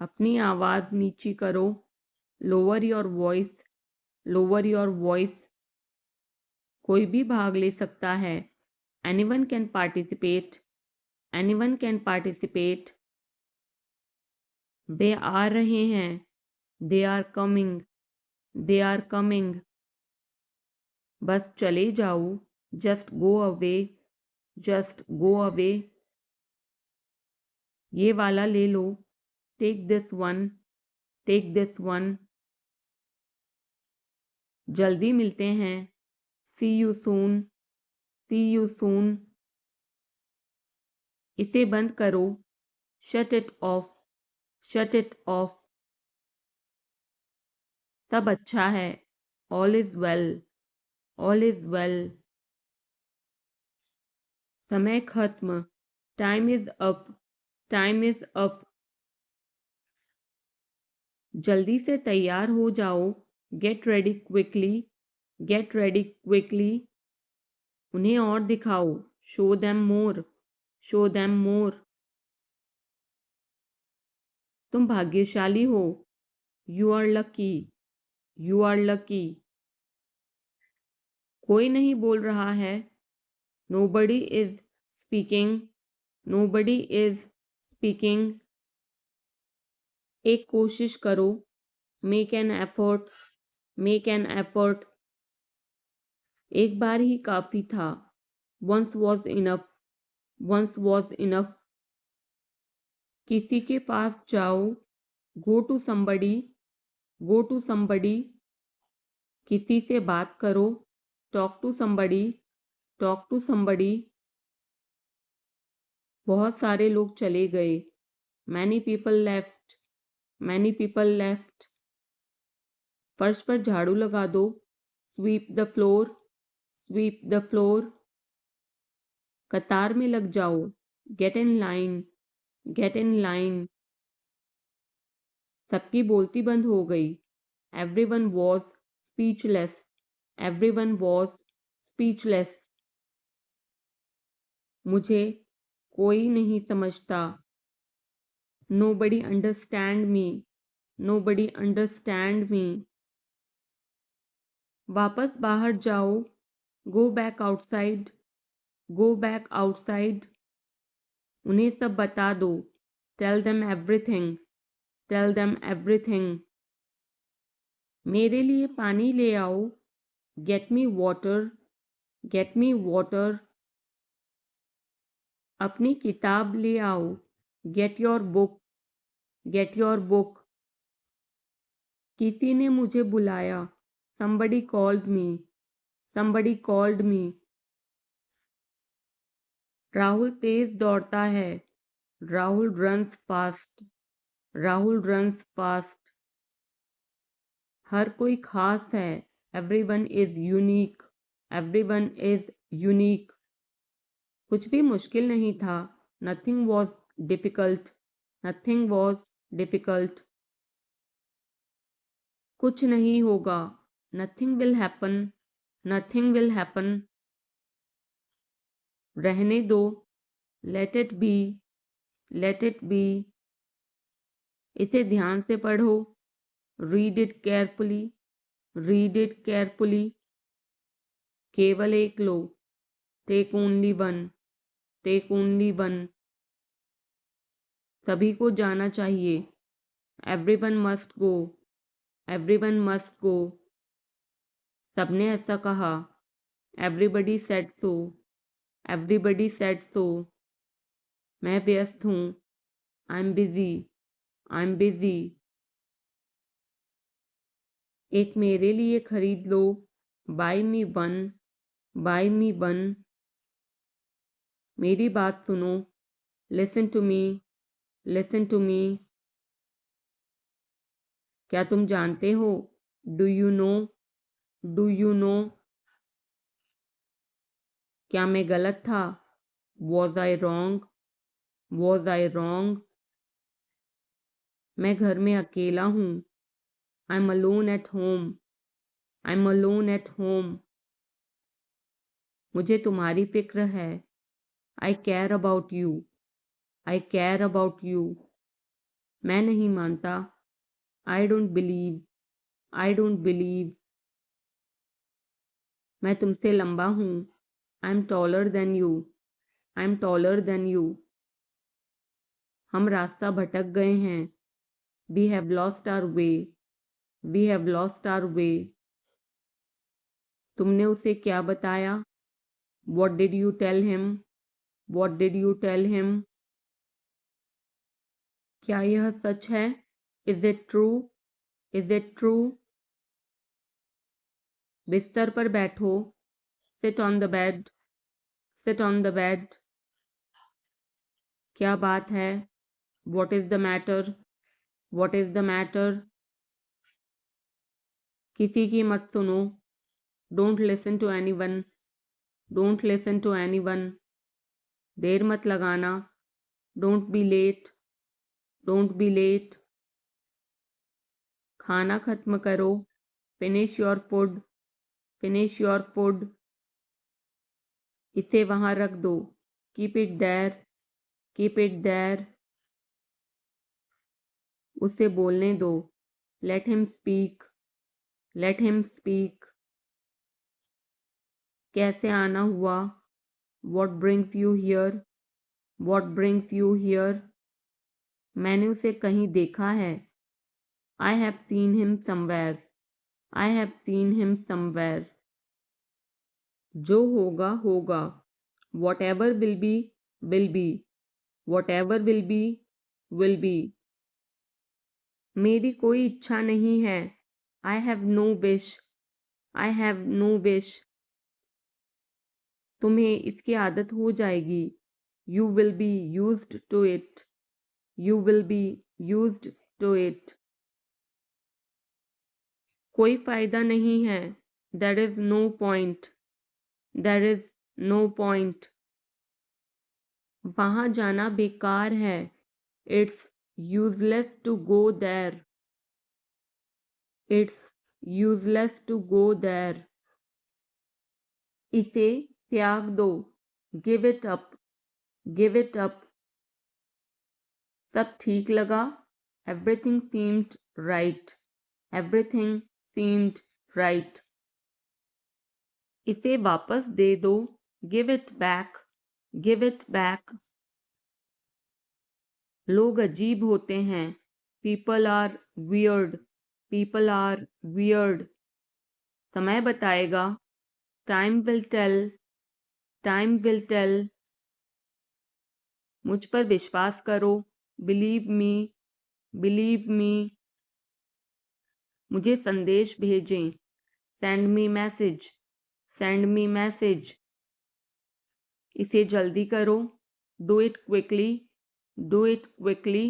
अपनी आवाज नीची करो। Lower your voice, lower your voice. कोई भी भाग ले सकता है। Anyone can participate, anyone can participate. वे आ रहे हैं। They are coming, they are coming. बस चले जाओ। Just go away, just go away. ये वाला ले लो। Take this one, take this one. जल्दी मिलते हैं। See you soon, see you soon. इसे बंद करो। Shut it off, shut it off. सब अच्छा है। All is well, all is well. समय खत्म। Time is up, time is up. जल्दी से तैयार हो जाओ। Get ready quickly, get ready quickly. उन्हें और दिखाओ। Show them more, show them more. तुम भाग्यशाली हो। You are lucky, you are lucky. कोई नहीं बोल रहा है। Nobody is speaking, nobody is speaking. एक कोशिश करो। Make an effort, make an effort. एक बार ही काफी था। Once was enough, once was enough. किसी के पास जाओ। Go to somebody, go to somebody। किसी से बात करो। Talk to somebody, talk to somebody। बहुत सारे लोग चले गए। Many people left, many people left. फर्श पर झाड़ू लगा दो। Sweep the floor, sweep the floor. कतार में लग जाओ। Get in line, get in line. सबकी बोलती बंद हो गई। Everyone was speechless, everyone was speechless. मुझे कोई नहीं समझता। Nobody understand me, nobody understand me. वापस बाहर जाओ। Go back outside, go back outside. उन्हें सब बता दो। Tell them everything, tell them everything. मेरे लिए पानी ले आओ। Get me water, get me water. अपनी किताब ले आओ। Get your book, get your book. किसी ने मुझे बुलाया। somebody called me, somebody called me। Rahul तेज दौड़ता है। Rahul runs fast, Rahul runs fast. हर कोई खास है। Everyone is unique, everyone is unique. कुछ भी मुश्किल नहीं था। Nothing was difficult, nothing was difficult. कुछ नहीं होगा। Nothing will happen, nothing will happen. रहने दो। Let it be, let it be. इसे ध्यान से पढ़ो। Read it carefully, read it carefully. केवल एक लो। Take only one, take only one. सभी को जाना चाहिए। Everyone must go, everyone must go. सबने ऐसा कहा। Everybody said so, everybody said so. मैं व्यस्त हूँ। I am busy, I am busy. एक मेरे लिए खरीद लो। Buy me one, buy me one. मेरी बात सुनो। Listen to me, listen to me. क्या तुम जानते हो? Do you know, do you know. क्या मैं गलत था? Was I wrong, was I wrong. मैं घर में अकेला हूँ। I am alone at home, I am alone at home. मुझे तुम्हारी फिक्र है। I care about you, I care about you. मैं नहीं मानता। I don't believe, I don't believe. मैं तुमसे लंबा हूँ। I am taller than you, I am taller than you. हम रास्ता भटक गए हैं। We have lost our way, we have lost our way. तुमने उसे क्या बताया? What did you tell him, what did you tell him. क्या यह सच है? Is it true, is it true. बिस्तर पर बैठो। Sit on the bed, sit on the bed. क्या बात है? What is the matter, what is the matter. किसी की मत सुनो। Don't listen to any one, don't listen to any one. देर मत लगाना। Don't be late, don't be late. खाना खत्म करो। Finish your food, finish your food. इसे वहां रख दो। Keep it there, keep it there. उसे बोलने दो। Let him speak, let him speak. कैसे आना हुआ? What brings you here, what brings you here. मैंने उसे कहीं देखा है। I have seen him somewhere, I have seen him somewhere. जो होगा होगा। Whatever will be, will be, whatever will be, will be. मेरी कोई इच्छा नहीं है। I have no wish, I have no wish. तुम्हें इसकी आदत हो जाएगी। You will be used to it, you will be used to it. कोई फायदा नहीं है। There is no point, there is no point. वहां जाना बेकार है। It's useless to go there, it's useless to go there. इसे त्याग दो। Give it up, give it up. सब ठीक लगा। Everything seemed right, everything seemed right. इसे वापस दे दो। Give it back, give it back. लोग अजीब होते हैं। People are weird, people are weird. समय बताएगा। Time will tell, time will tell. मुझ पर विश्वास करो। Believe me, believe me. मुझे संदेश भेजें। Send me message, send me message. इसे जल्दी करो। Do it quickly, do it quickly.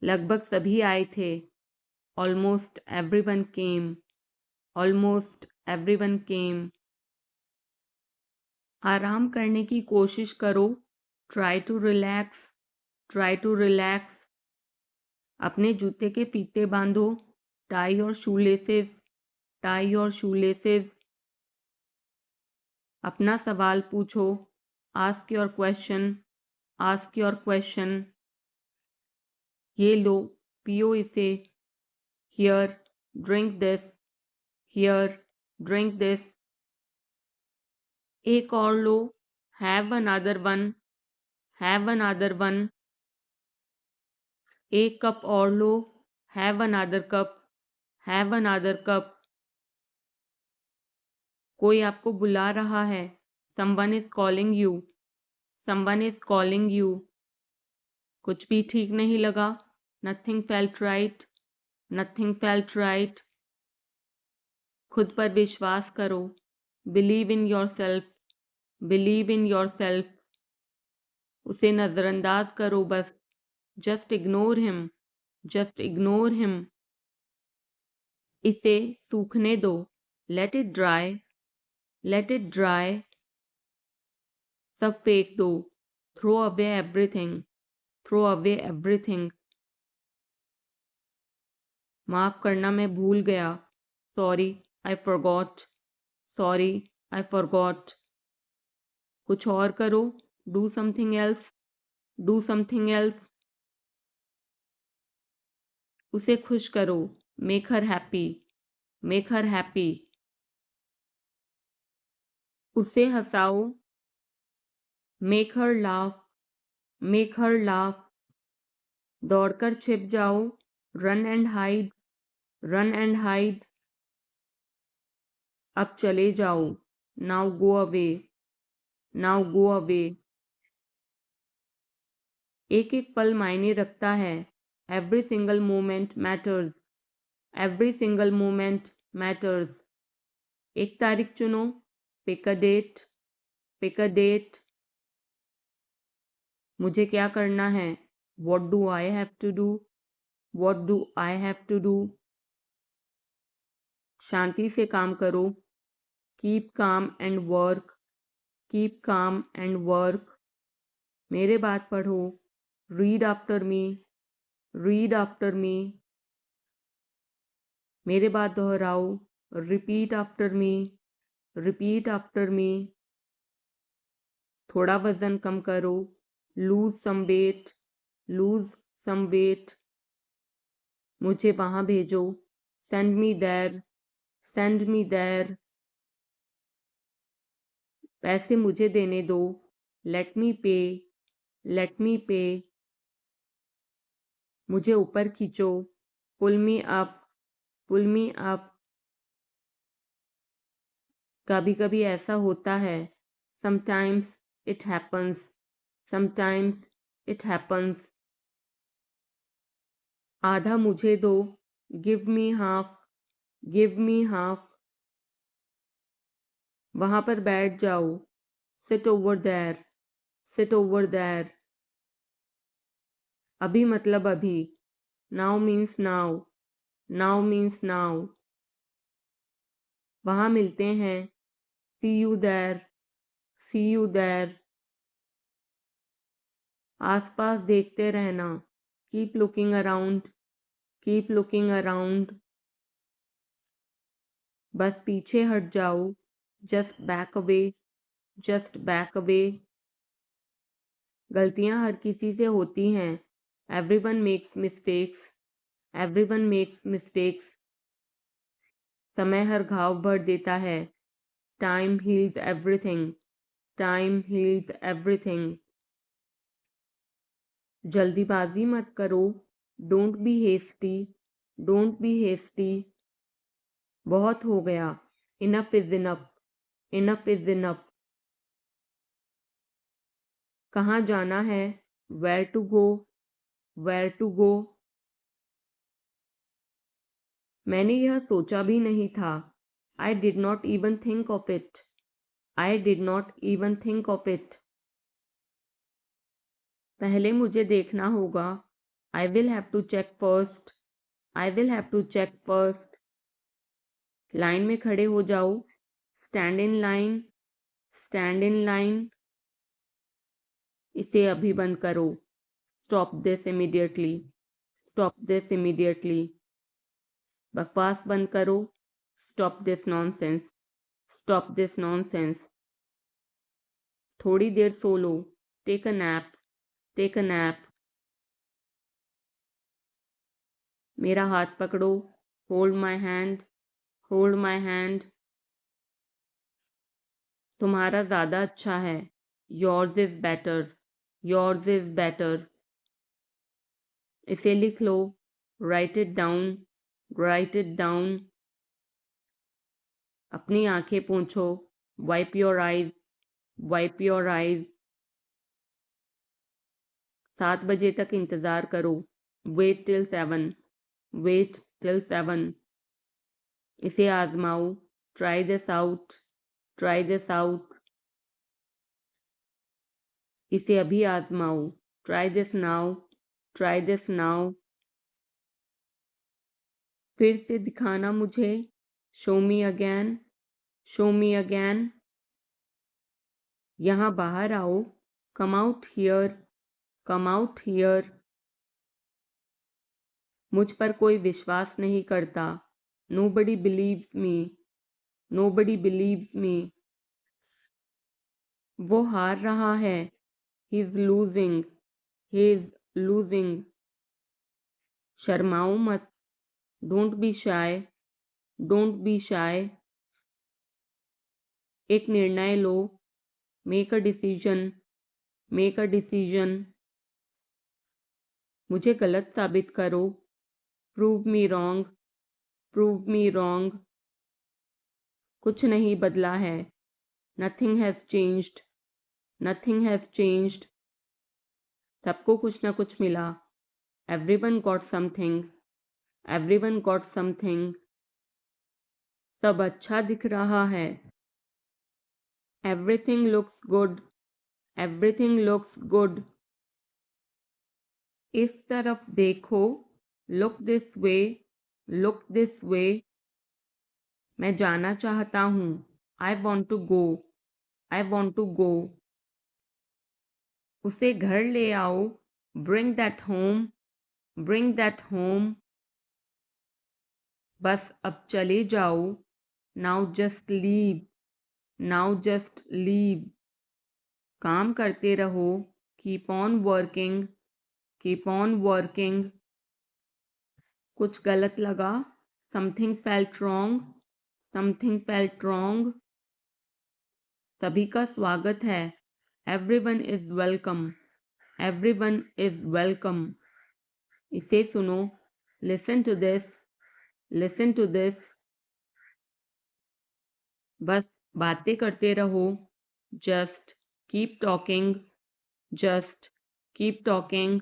लगभग सभी आए थे। Almost everyone came, almost everyone came. आराम करने की कोशिश करो। Try to relax, try to relax. अपने जूते के फीते बांधो। Tie your shoelaces, tie your shoelaces. अपना सवाल पूछो। Ask your question, ask your question. ये लो, पियो इसे। Here, drink this, here, drink this. एक और लो। Have another one, have another one. एक कप और लो। Have another cup, have another cup. कोई आपको बुला रहा है। Someone is calling you, someone is calling you. कुछ भी ठीक नहीं लगा। Nothing felt right, nothing felt right. खुद पर विश्वास करो। Believe in yourself, believe in yourself. उसे नजरअंदाज करो बस। Just ignore him, just ignore him. इसे सूखने दो। Let it dry, let it dry. सब फेंक दो। Throw away everything, throw away everything. माफ करना, मैं भूल गया। Sorry, I forgot, sorry, I forgot. कुछ और करो। Do something else, do something else. उसे खुश करो, make her happy, make her happy. उसे हंसाओ, make her laugh, make her laugh. दौड़कर छिप जाओ, run and hide, run and hide. अब चले जाओ, now go away, now go away. एक एक पल मायने रखता है, every single moment matters, every single moment matters. एक तारीख चुनो, pick a date, pick a date. मुझे क्या करना है, what do I have to do, what do I have to do. शांति से काम करो, keep calm and work, keep calm and work. मेरे बात पढ़ो, read after me, read after me. मेरे बात दोहराओ, repeat after me, repeat after me. थोड़ा वजन कम करो, lose some weight, lose some weight. मुझे वहां भेजो, send me there, send me there. पैसे मुझे देने दो, लेट मी पे, लेट मी पे। मुझे ऊपर खींचो, पुल मी अप, पुल मी अप। कभी कभी ऐसा होता है, sometimes it happens, sometimes it happens. आधा मुझे दो, give me half, give me half. वहां पर बैठ जाओ, sit over there, sit over there. अभी मतलब अभी, now means now, now means now. वहां मिलते हैं, see you there, see you there. आसपास देखते रहना, keep looking around, keep looking around. बस पीछे हट जाओ, just back away, just back away. गलतियां हर किसी से होती हैं, everyone makes mistakes, everyone makes mistakes. समय हर घाव भर देता है, time heals everything, time heals everything. जल्दीबाजी मत करो, don't be hasty, don't be hasty. बहुत हो गया, enough is enough, enough is enough. कहाँ जाना है, where to go, where to go. मैंने यह सोचा भी नहीं था, I did not even think of it, I did not even think of it. पहले मुझे देखना होगा, I will have to check first, I will have to check first. Line में खड़े हो जाओ, stand in line, stand in line. इसे अभी बंद करो, stop this immediately, stop this immediately. बकवास बंद करो, stop this nonsense, stop this nonsense. थोड़ी देर सो लो, take a nap, take a nap. मेरा हाथ पकड़ो, hold my hand, hold my hand. तुम्हारा ज़्यादा अच्छा है, yours is better, yours is better. इसे लिख लो, write it down, write it down. अपनी आंखें पोंछो, wipe your eyes, wipe your eyes. 7 बजे तक इंतज़ार करो, वेट टिल 7, वेट टिल 7। इसे आजमाओ, try this out, try this out. इसे अभी आजमाओ, try this now, try this now. फिर से दिखाना मुझे, show me again, show me again. यहाँ बाहर आओ, come out here, come out here. मुझ पर कोई विश्वास नहीं करता, nobody believes me, nobody believes me. वो हार रहा है, he is losing, he is losing. शर्माओ मत, don't be shy, don't be shy. एक निर्णय लो, make a decision, make a decision. मुझे गलत साबित करो, prove me wrong, prove me wrong. कुछ नहीं बदला है, nothing has changed, nothing has changed. सबको कुछ ना कुछ मिला, everyone got something, everyone got something. सब अच्छा दिख रहा है, everything looks good, everything looks good. इस तरफ देखो, look this way, look this way. मैं जाना चाहता हूँ, I want to go, I want to गो। उसे घर ले आओ, bring that home, bring that home. बस अब चले जाओ, now just leave, now just leave. काम करते रहो, keep on working, keep on working. कुछ गलत लगा, something felt wrong, something felt wrong. सभी का स्वागत है, everyone is welcome, everyone is welcome. इसे सुनो, listen to this, listen to this. बस बातें करते रहो, just keep talking, just keep talking.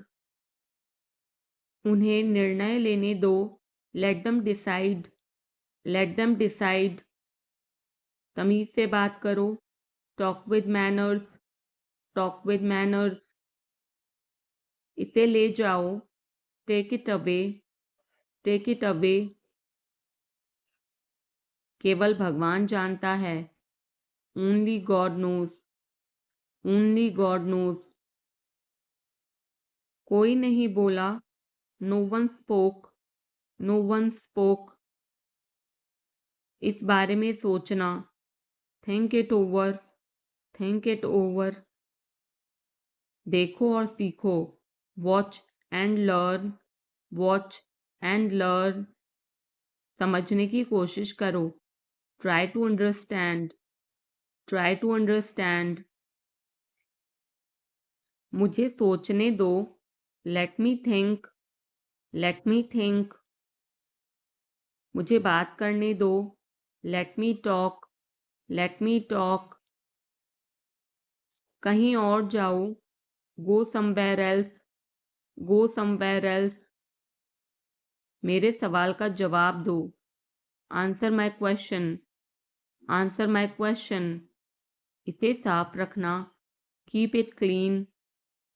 उन्हें निर्णय लेने दो, let them decide, let them decide. तमीज से बात करो, talk with manners, talk with manners. इसे ले जाओ, take it away, take it away. केवल भगवान जानता है, only God knows, only God knows. कोई नहीं बोला, no one spoke, no one spoke. इस बारे में सोचना, think it over, think it over. देखो और सीखो, watch and learn, watch and learn. समझने की कोशिश करो, try to understand, try to understand. मुझे सोचने दो, let me think, let me think. मुझे बात करने दो, let me talk, let me talk. कहीं और जाओ, go somewhere else, go somewhere else. मेरे सवाल का जवाब दो, answer my question, answer my question. इसे साफ रखना, keep it clean,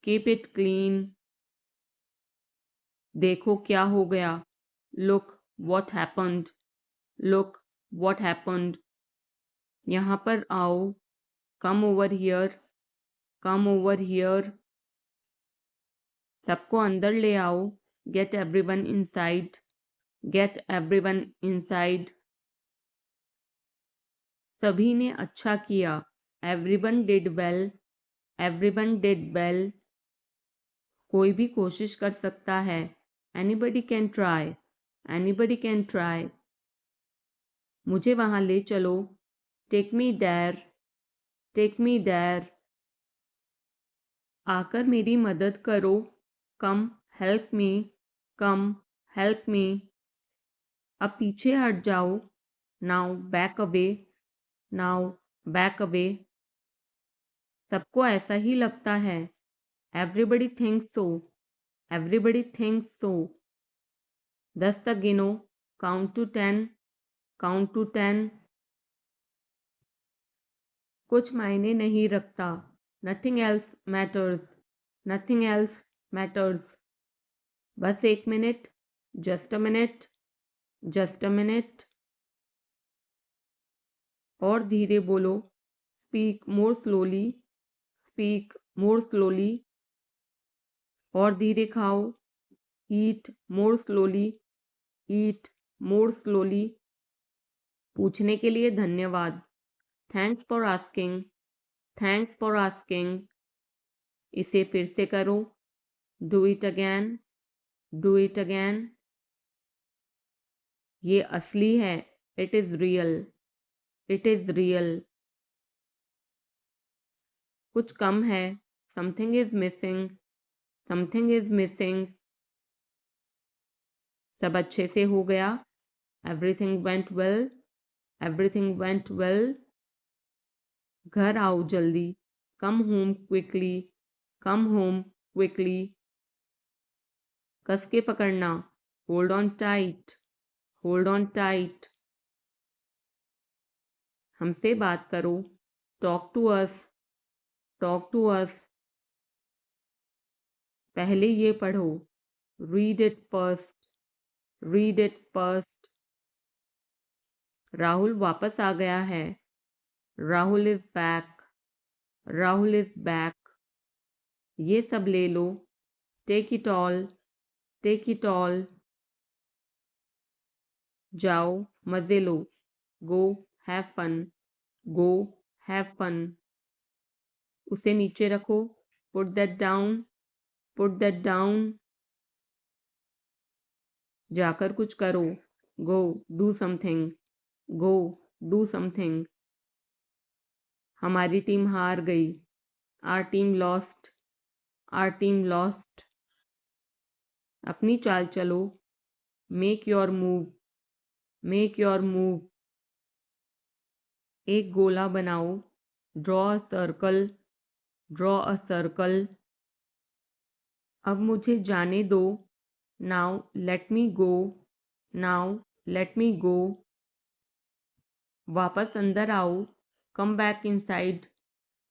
keep it clean. देखो क्या हो गया, look what happened, look what happened. यहाँ पर आओ, come over here, come over here. सबको अंदर ले आओ, get everyone inside, get everyone inside. सभी ने अच्छा किया, everyone did well, everyone did well. कोई भी कोशिश कर सकता है, anybody can try, anybody can try. मुझे वहां ले चलो, take me there, take me there. आकर मेरी मदद करो, कम हेल्प मी, कम हेल्प मी। अब पीछे हट जाओ, now back away, now back away. सबको ऐसा ही लगता है, एवरीबडी थिंक्स सो, एवरीबडी थिंक्स सो। 10 तक गिनो, काउंट टू 10, काउंट टू 10। कुछ मायने नहीं रखता, nothing else matters, nothing else matters. बस 1 minute, just a minute, just a minute. और धीरे बोलो, speak more slowly, speak more slowly. और धीरे खाओ, ईट मोर स्लोली, ईट मोर स्लोली। पूछने के लिए धन्यवाद, thanks for asking, thanks for asking. इसे फिर से करो, do it again, do it again. ये असली है, it is real, it is real. कुछ कम है, something is missing, something is missing. सब अच्छे से हो गया, everything went well, everything went well. घर आओ जल्दी, come home quickly, come home quickly. कस के पकड़ना, hold on tight, hold on tight. हमसे बात करो, talk to us, talk to us. पहले ये पढ़ो, read it first, read it first. Rahul वापस आ गया है, Rahul is back, Rahul is back. ये सब ले लो, take it all, take it all. जाओ मजे लो, go have fun, go have fun. उसे नीचे रखो, put that down, put that down. जाकर कुछ करो, go do something, go do something. हमारी टीम हार गई, our team lost, are team lost. अपनी चाल चलो, make your move, make your move. एक गोला बनाओ, draw a circle, draw a circle. अब मुझे जाने दो, now let me go, now let me go. वापस अंदर आओ, come back inside,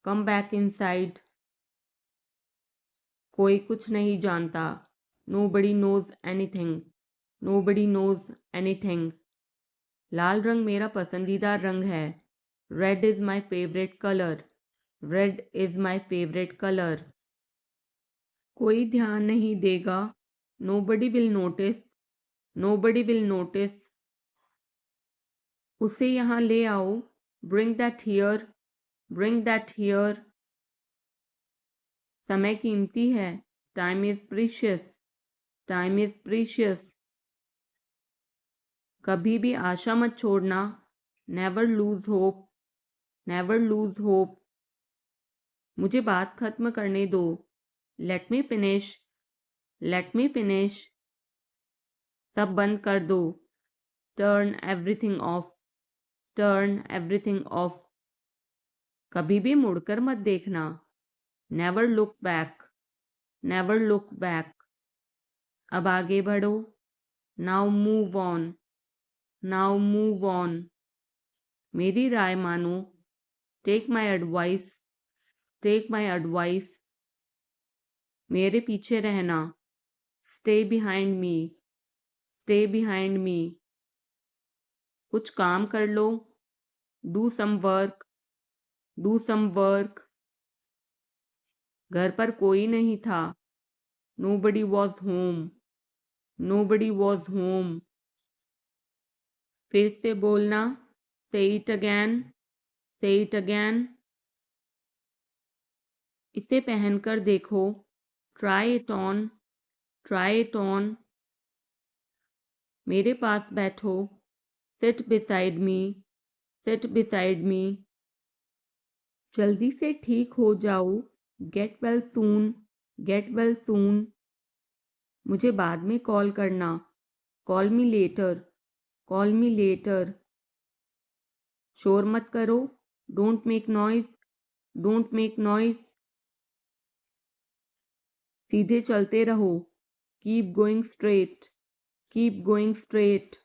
come back inside. कोई कुछ नहीं जानता, nobody knows anything, nobody knows anything. लाल रंग मेरा पसंदीदा रंग है, red is my favourite colour, red is my favourite colour. कोई ध्यान नहीं देगा, nobody will notice, nobody will notice. उसे यहाँ ले आओ, bring that here, bring that here. समय कीमती है, time is precious, time is precious. कभी भी आशा मत छोड़ना, never lose hope, never lose hope. मुझे बात खत्म करने दो, let me finish, let me finish. सब बंद कर दो, turn everything off, turn everything off. कभी भी मुड़कर मत देखना, never look back, never look back. अब आगे बढ़ो, now move on, now move on. मेरी राय मानो, take my advice, take my advice. मेरे पीछे रहना, stay behind me, stay behind me. कुछ काम कर लो, do some work, do some work. घर पर कोई नहीं था, nobody was home, nobody was home. फिर से बोलना, say it again, say it again. इसे पहनकर देखो, try it on, try it on. मेरे पास बैठो, seat beside me, seat beside me. जल्दी से ठीक हो जाओ, get well soon, get well soon. मुझे बाद में कॉल करना, call me later, call me later. शोर मत करो, don't make noise, don't make noise. सीधे चलते रहो, keep going straight, keep going straight.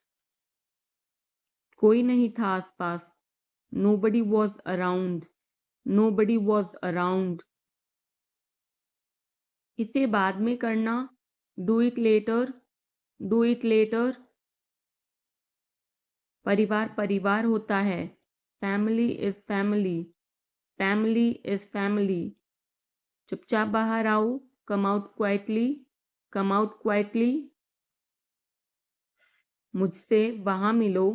कोई नहीं था आसपास, nobody was around, nobody was around. इसे बाद में करना, do it later, do it later. परिवार परिवार होता है, family is family, family is family. चुपचाप बाहर आओ, come out quietly, come out quietly. मुझसे वहां मिलो,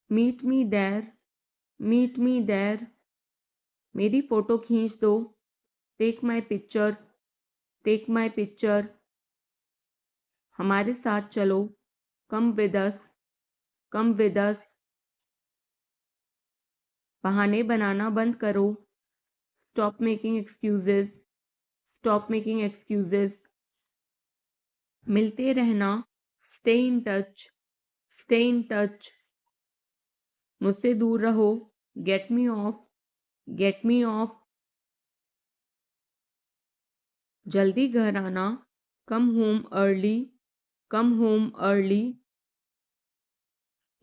meet me there, meet me there. मेरी फोटो खींच दो, take my picture, take my picture. हमारे साथ चलो, come with us, come with us. बहाने बनाना बंद करो, stop making excuses, stop making excuses. मिलते रहना, stay in touch, stay in touch. मुझसे दूर रहो, get me off, get me off. जल्दी घर आना, come home early, come home early.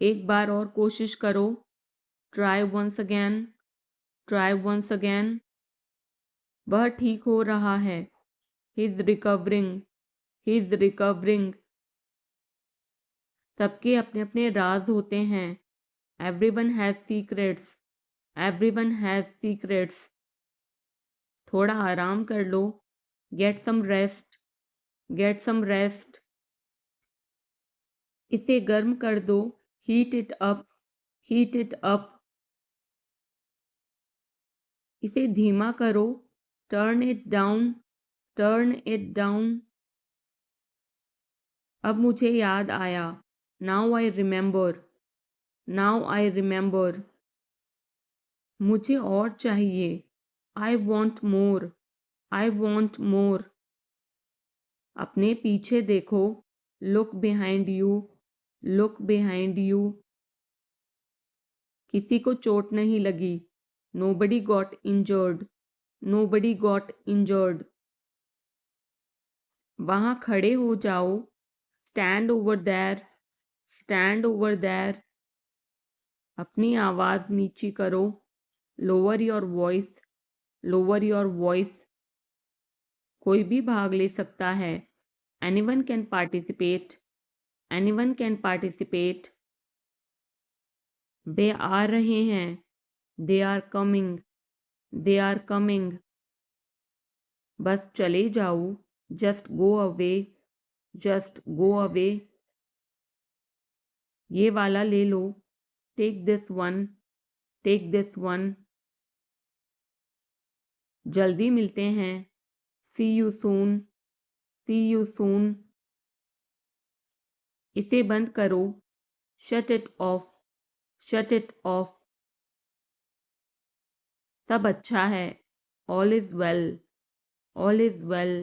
एक बार और कोशिश करो, try once again, try once again. वह ठीक हो रहा है, he is recovering, he is recovering. सबके अपने अपने राज होते हैं, everyone has secrets, everyone has secrets. थोड़ा आराम कर लो, get some rest, get some rest. इसे गर्म कर दो, heat it up, heat it up. इसे धीमा करो, turn it down, turn it down. अब मुझे याद आया, now I remember, now I remember. मुझे और चाहिए, I want more, I want more. अपने पीछे देखो, look behind you, look behind you. किसी को चोट नहीं लगी, nobody got injured, nobody got injured. वहां खड़े हो जाओ, stand over there, stand over there. अपनी आवाज नीची करो, lower your voice, lower your voice. कोई भी भाग ले सकता है, anyone can participate, anyone can participate. वे आ रहे हैं, they are coming, they are coming. बस चले जाओ, just go away, just go away. ये वाला ले लो, take this one, take this one. जल्दी मिलते हैं, see you soon, see you soon. इसे बंद करो, shut it off, shut it off. सब अच्छा है, all is well, all is well.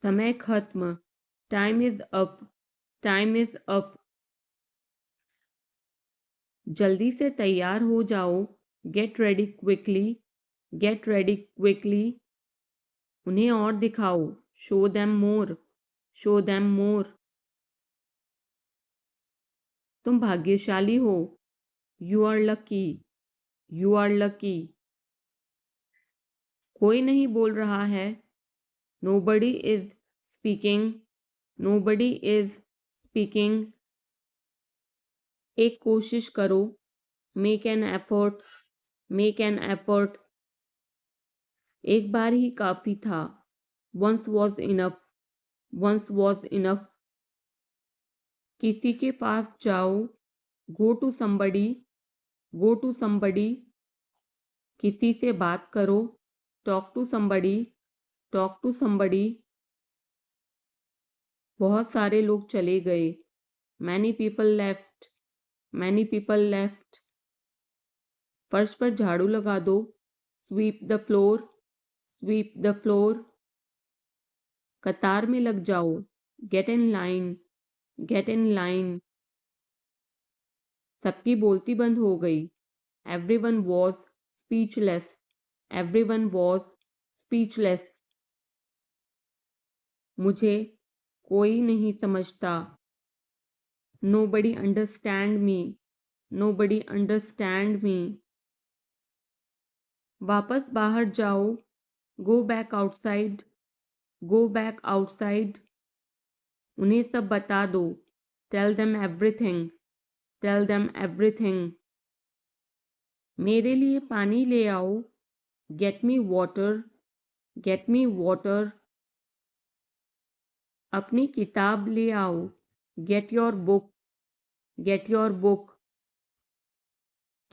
समय खत्म, time is up, time is up. जल्दी से तैयार हो जाओ, get ready quickly, get ready quickly. उन्हें और दिखाओ, show them more, show them more. तुम भाग्यशाली हो, you are lucky, you are lucky. कोई नहीं बोल रहा है, nobody is speaking, nobody is speaking. एक कोशिश करो, make an effort, make an effort. एक बार ही काफी था, once was enough, once was enough. किसी के पास जाओ, go to somebody, go to somebody. किसी से बात करो, talk to somebody, talk to somebody. बहुत सारे लोग चले गए, many people left, many people left. फर्श पर झाड़ू लगा दो, sweep the floor, sweep the floor. कतार में लग जाओ, get in line, get in line. सबकी बोलती बंद हो गई, everyone was speechless, everyone was speechless. मुझे कोई नहीं समझता, nobody understand me, nobody understand me. वापस बाहर जाओ, go back outside, go back outside. उन्हें सब बता दो, tell them everything, tell them everything. मेरे लिए पानी ले आओ, get me water, get me water. अपनी किताब ले आओ, get your book, get your book.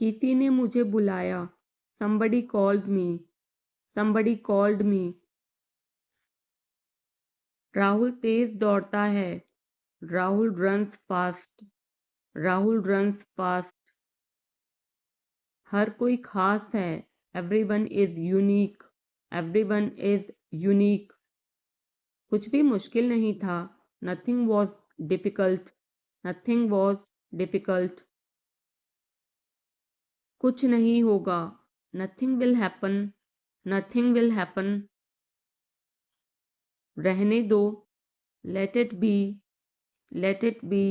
किसी ने मुझे बुलाया, somebody called me, somebody called me। Rahul तेज दौड़ता है। Rahul runs fast. Rahul runs fast. हर कोई खास है। Everyone is unique. Everyone is unique. कुछ भी मुश्किल नहीं था। Nothing was difficult. Nothing was difficult. कुछ नहीं होगा। Nothing will happen. Nothing will happen. रहने दो। Let it be. Let it be.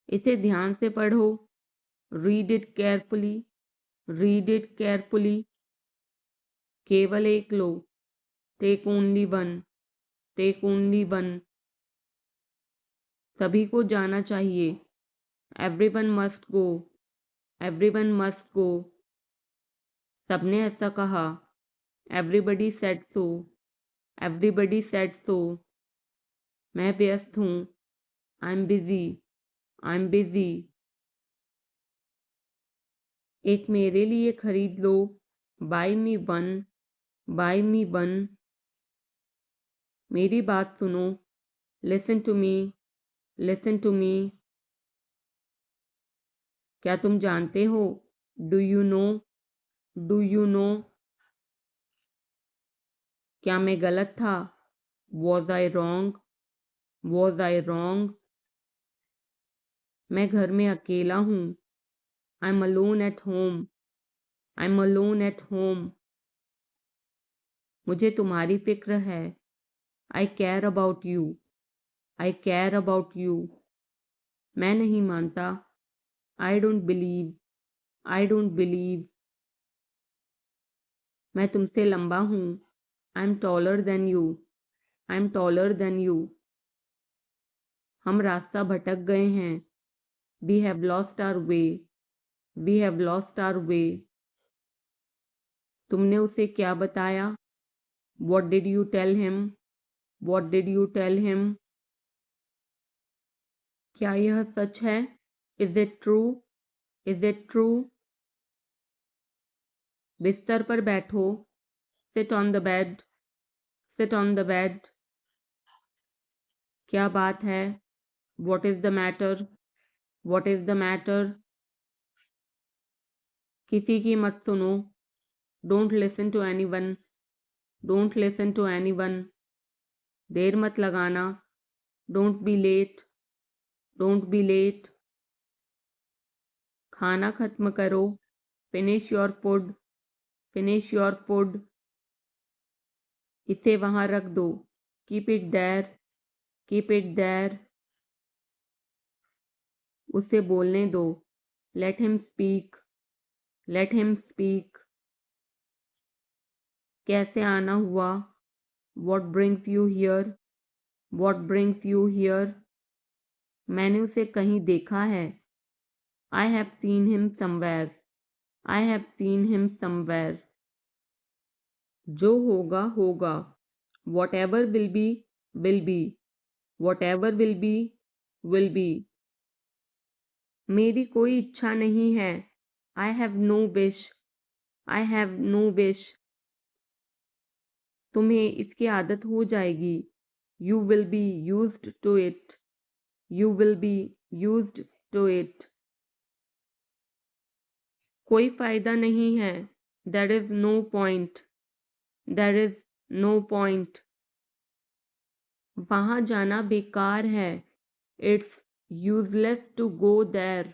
इसे ध्यान से पढ़ो। Read it carefully. Read it carefully. केवल एक लो। Take only one. Take only one. सभी को जाना चाहिए। Everyone must go. Everyone must go. सबने ऐसा कहा। Everybody said so. Everybody said so. मैं व्यस्त हूँ। I am busy. I am busy. एक मेरे लिए खरीद लो। Buy me one. Buy me one. मेरी बात सुनो। Listen to me. Listen to me. क्या तुम जानते हो? Do you know? Do you know? क्या मैं गलत था? Was I wrong? Was I wrong? मैं घर में अकेला हूँ। I am alone at home. I am alone at home. मुझे तुम्हारी फिक्र है। I care about you. I care about you. मैं नहीं मानता। I don't believe. I don't believe. मैं तुमसे लंबा हूँ। I am taller than you. I am taller than you. हम रास्ता भटक गए हैं। We have lost our way. We have lost our way. तुमने उसे क्या बताया? What did you tell him? What did you tell him? क्या यह सच है? Is it true? Is it true? बिस्तर पर बैठो। Sit on the bed. Sit on the bed. क्या बात है? What is the matter? What is the matter? किसी की मत सुनो। Don't listen to any one. Don't listen to any one. देर मत लगाना। Don't be late. Don't be late. खाना खत्म करो। Finish your food. Finish your food. इसे वहां रख दो। Keep it there. Keep it there. उसे बोलने दो। Let him speak. Let him speak. कैसे आना हुआ? What brings you here? What brings you here? मैंने उसे कहीं देखा है। I have seen him somewhere. I have seen him somewhere. जो होगा होगा। Whatever will be will be. Whatever will be will be. मेरी कोई इच्छा नहीं है। I have no wish. I have no wish. तुम्हें इसकी आदत हो जाएगी। You will be used to it. You will be used to it. कोई फायदा नहीं है। There is no point. There is no point. वहां जाना बेकार है। It's useless to go there.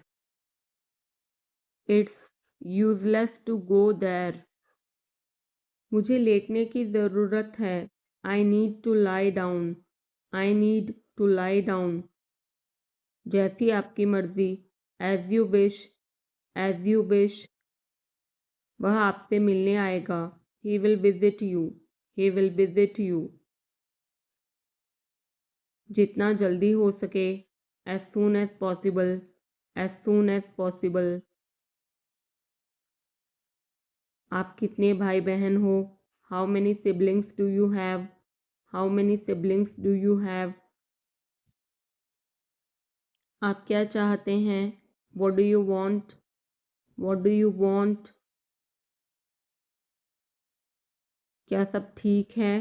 It's useless to go there. मुझे लेटने की ज़रूरत है। I need to lie down. I need to lie down. जैसी आपकी मर्जी। As you wish. As you wish. वह आपसे मिलने आएगा। He will visit you. He will visit you. जितना जल्दी हो सके। As soon as possible. As soon as possible. आप कितने भाई बहन हो? How many siblings do you have? How many siblings do you have? आप क्या चाहते हैं? What do you want? What do you want? क्या सब ठीक है?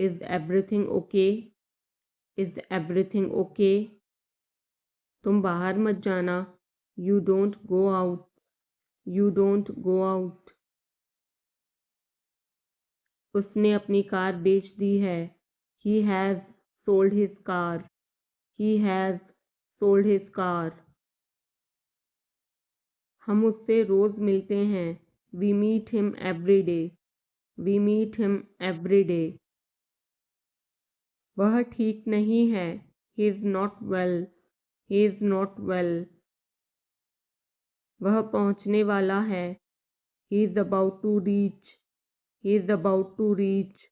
Is everything okay? Is everything okay? तुम बाहर मत जाना। You don't go out. You don't go out. उसने अपनी कार बेच दी है। He has sold his car. He has sold his car. हम उससे रोज़ मिलते हैं। We meet him every day. We meet him every day. वह ठीक नहीं है। He is not well. He is not well. वह पहुंचने वाला है। He is about to reach. He is about to reach.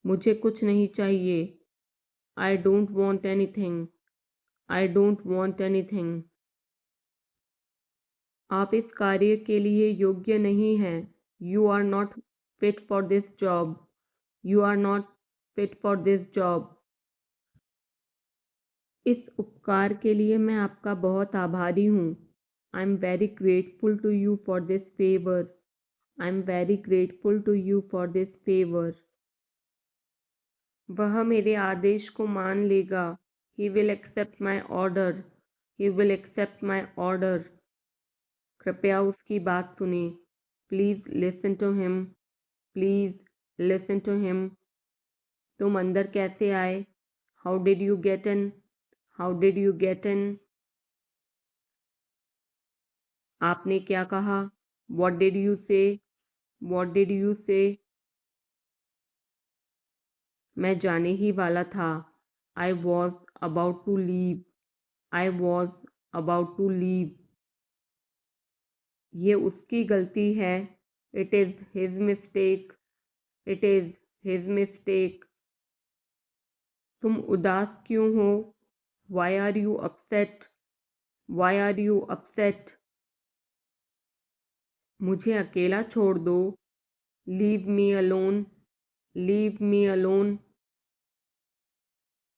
मुझे कुछ नहीं चाहिए। I don't want anything. I don't want anything. आप इस कार्य के लिए योग्य नहीं हैं। You are not fit for this job. You are not fit for this job. इस उपकार के लिए मैं आपका बहुत आभारी हूँ। I am very grateful to you for this favour. I am very grateful to you for this favour. वह मेरे आदेश को मान लेगा। He will accept my order. He will accept my order. कृपया उसकी बात सुने। Please listen to him. Please listen to him. तुम अंदर कैसे आए? How did you get in? How did you get in? आपने क्या कहा? What did you say? What did you say? मैं जाने ही वाला था। I was about to leave. I was about to leave. ये उसकी गलती है। It is his mistake. It is his mistake. तुम उदास क्यों हो? Why are you upset? Y are you upset? मुझे अकेला छोड़ दो। Leave me alone. Leave me alone.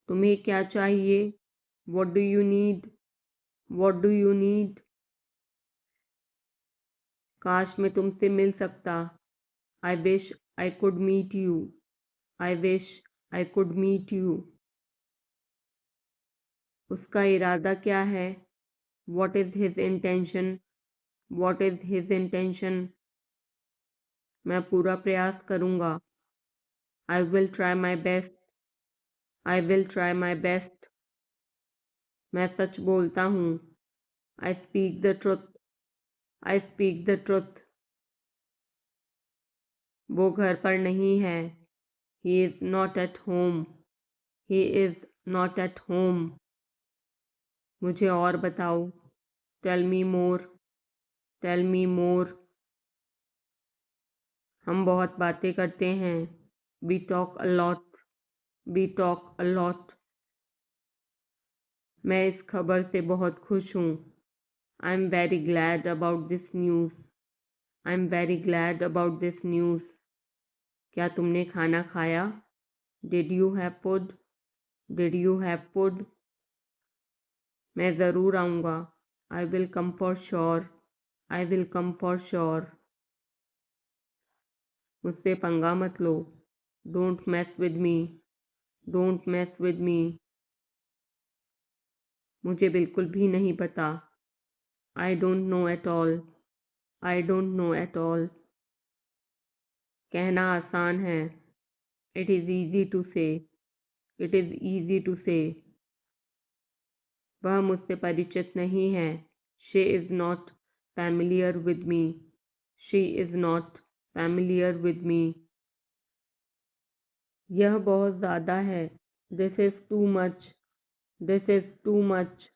तुम्हें क्या चाहिए? What do you need? What do you need? काश मैं तुमसे मिल सकता। I wish I could meet you. I wish I could meet you. उसका इरादा क्या है? What is his intention? What is his intention? मैं पूरा प्रयास करूँगा। I will try my best. I will try my best. मैं सच बोलता हूँ। I speak the truth. I speak the truth. वो घर पर नहीं है। He is not at home. He is not at home. मुझे और बताओ। Tell me more. Tell me more. हम बहुत बातें करते हैं। We talk a lot. We talk a lot. मैं इस खबर से बहुत खुश हूँ। I am very glad about this news. I am very glad about this news. क्या तुमने खाना खाया? Did you have food? Did you have food? मैं ज़रूर आऊँगा। I will come for sure. I will come for sure. मुझसे पंगा मत लो। Don't mess with me. Don't mess with me. मुझे बिल्कुल भी नहीं पता। I don't know at all. I don't know at all. कहना आसान है। It is easy to say. It is easy to say. वह मुझसे परिचित नहीं है। She is not familiar with me. She is not familiar with me. यह बहुत ज़्यादा है। This is too much. This is too much.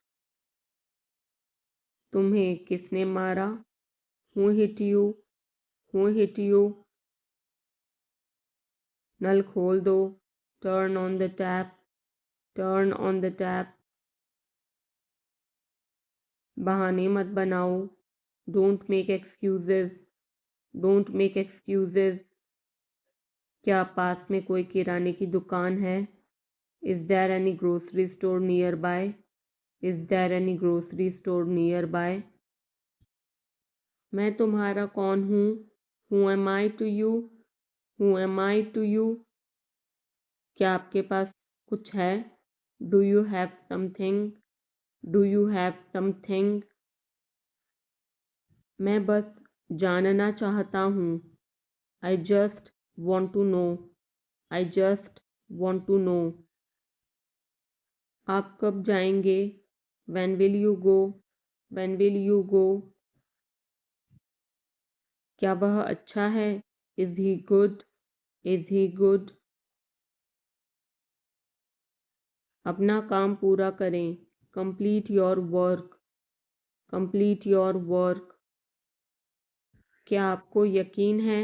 तुम्हें किसने मारा? Who hit you? Who hit you? नल खोल दो। Turn on the tap. Turn on the tap. बहाने मत बनाओ। Don't make excuses. Don't make excuses. क्या पास में कोई किराने की दुकान है? Is there any grocery store nearby? Is there any grocery store nearby? मैं तुम्हारा कौन हूँ? Who am I to you? Who am I to you? क्या आपके पास कुछ है? Do you have something? Do you have something? मैं बस जानना चाहता हूँ। I just want to know. I just want to know. आप कब जाएंगे? When will you go? When will you go? क्या वह अच्छा है? Is he good? Is he good? अपना काम पूरा करें। Complete your work. Complete your work. क्या आपको यकीन है?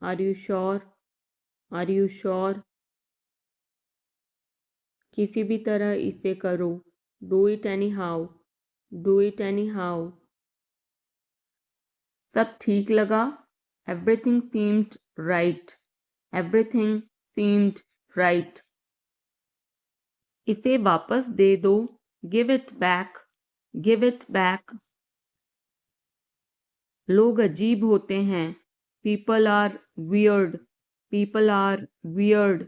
Are you sure? Are you sure? किसी भी तरह इसे करो। Do it anyhow. Do it anyhow. सब ठीक लगा? Everything seemed right. Everything seemed right. इसे वापस दे दो। Give it back. Give it back. लोग अजीब होते हैं। People are weird. People are weird.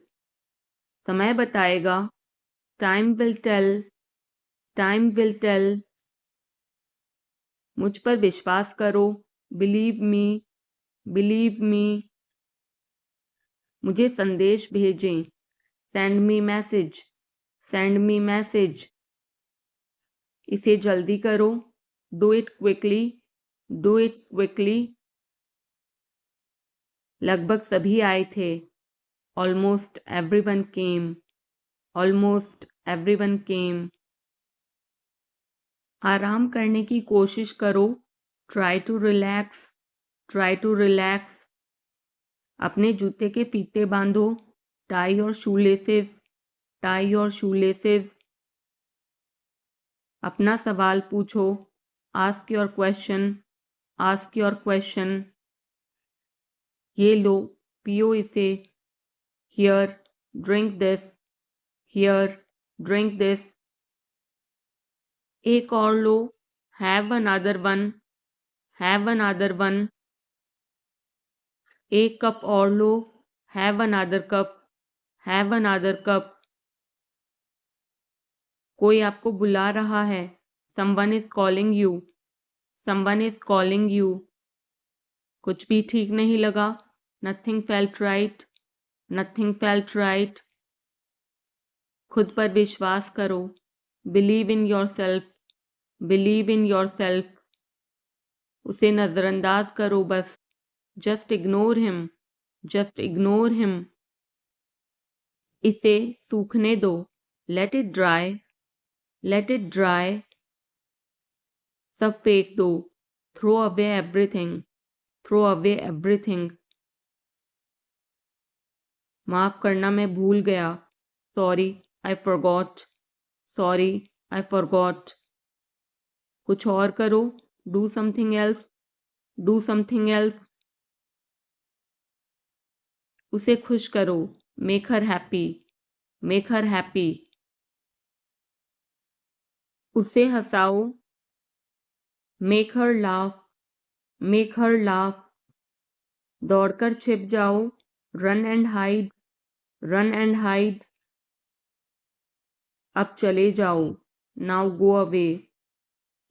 समय बताएगा। Time will tell. Time will tell. मुझ पर विश्वास करो। Believe me. Believe me. मुझे संदेश भेजें। Send me message. Send me message. इसे जल्दी करो। Do it quickly. Do it quickly. लगभग सभी आए थे। Almost everyone came. Almost everyone came. आराम करने की कोशिश करो। Try to relax. Try to relax. अपने जूते के फीते बांधो। Tie your shoelaces. Tie your shoelaces. अपना सवाल पूछो। Ask your question. Ask your question. ये लो, पियो इसे। Here, drink this. Here, drink this. एक और लो। Have another one. Have another one. एक कप और लो। Have another cup. Have another cup. कोई आपको बुला रहा है। Someone is calling you. Someone is calling you. कुछ भी ठीक नहीं लगा। Nothing felt right. Nothing felt right. खुद पर विश्वास करो। Believe in yourself. Believe in yourself. उसे नजरअंदाज करो बस। Just ignore him. Just ignore him. इसे सूखने दो। Let it dry. Let it dry. सब फेंक दो। Throw away everything. Throw away everything. माफ करना मैं भूल गया। Sorry, I forgot. Sorry, I forgot. कुछ और करो। Do something else. Do something else. उसे खुश करो। Make her happy. Make her happy. उसे हंसाओ। Make her laugh. Make her laugh. दौड़कर छिप जाओ। Run and hide. Run and hide. अब चले जाओ। Now go away.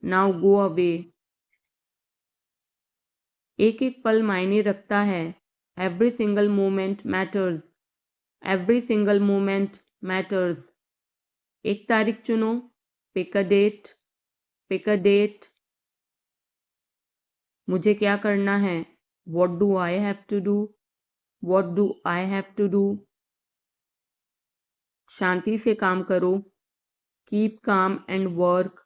Now go away. एक एक पल मायने रखता है। Every single moment matters. Every single moment matters. एक तारीख चुनो। Pick a date. Pick a date. मुझे क्या करना है? What do I have to do? What do I have to do? शांति से काम करो। Keep calm and work.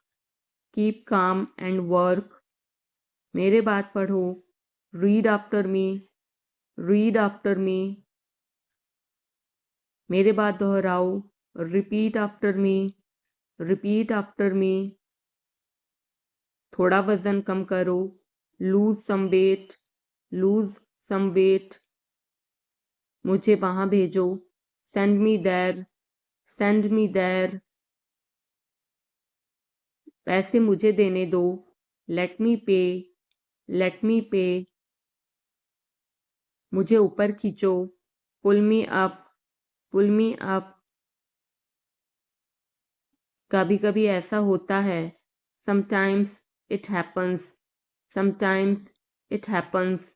Keep calm and work. मेरे बात पढ़ो। Read after me. Read after me. मेरे बात दोहराओ। Repeat after me. Repeat after me. थोड़ा वजन कम करो। Lose some weight. Lose some weight. मुझे वहां भेजो। Send me there. Send me there. पैसे मुझे देने दो। Let me pay. Let me pay. मुझे ऊपर खींचो। Pull me up. Pull me up, कभी कभी ऐसा होता है, sometimes it happens, sometimes it happens.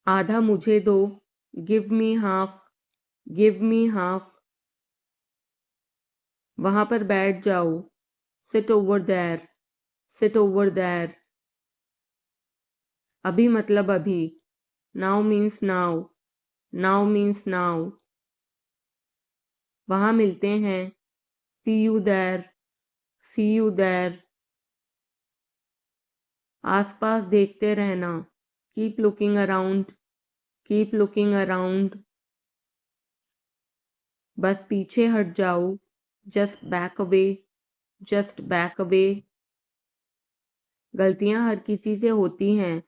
आधा मुझे दो, give me half, give me half. वहां पर बैठ जाओ, sit over there, sit over there. अभी मतलब अभी, now means now, now means now. वहां मिलते हैं, see you there, see you there. आसपास देखते रहना, keep looking around, keep looking around. बस पीछे हट जाओ, just back away, just back away. गलतियां हर किसी से होती हैं,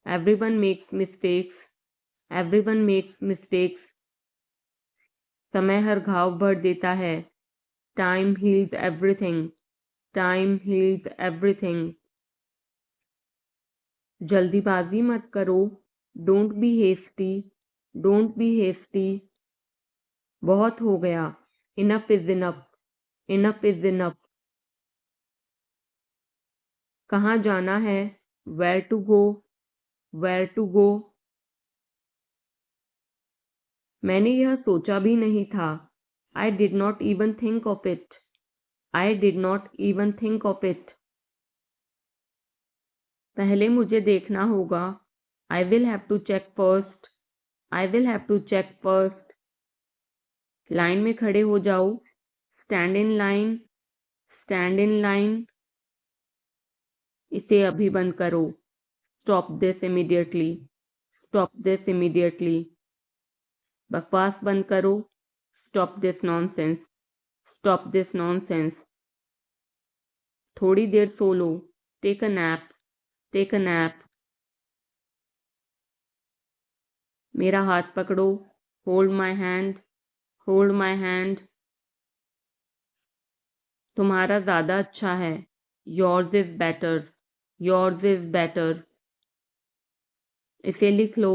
everyone makes mistakes, everyone makes mistakes. समय हर घाव भर देता है, time heals everything, time heals everything. जल्दीबाजी मत करो, don't be hasty, don't be hasty. बहुत हो गया, enough is enough, enough is enough. कहाँ जाना है, where to go, where to go. मैंने यह सोचा भी नहीं था, I did not even think of it, I did not even think of it. पहले मुझे देखना होगा, I will have to check first, I will have to check first. Line में खड़े हो जाओ, stand in line, stand in line. इसे अभी बंद करो, stop this immediately, stop this immediately. बकवास बंद करो, stop this nonsense, stop this nonsense. थोड़ी देर सो लो, take a nap, take a nap. मेरा हाथ पकड़ो, hold my hand, hold my hand. तुम्हारा ज़्यादा अच्छा है, yours is better, yours is better. इसे लिख लो,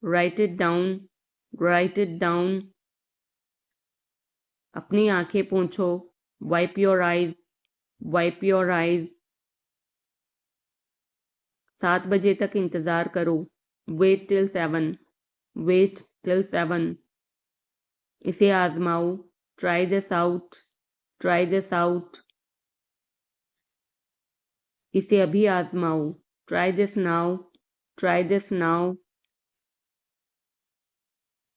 write it down, write it down. अपनी आंखें पोंछो, wipe your eyes, wipe your eyes. 7 बजे तक इंतज़ार करो, वेट टिल 7, वेट टिल 7। इसे आजमाओ, try this out, try this out. इसे अभी आजमाओ, try this now, try this now.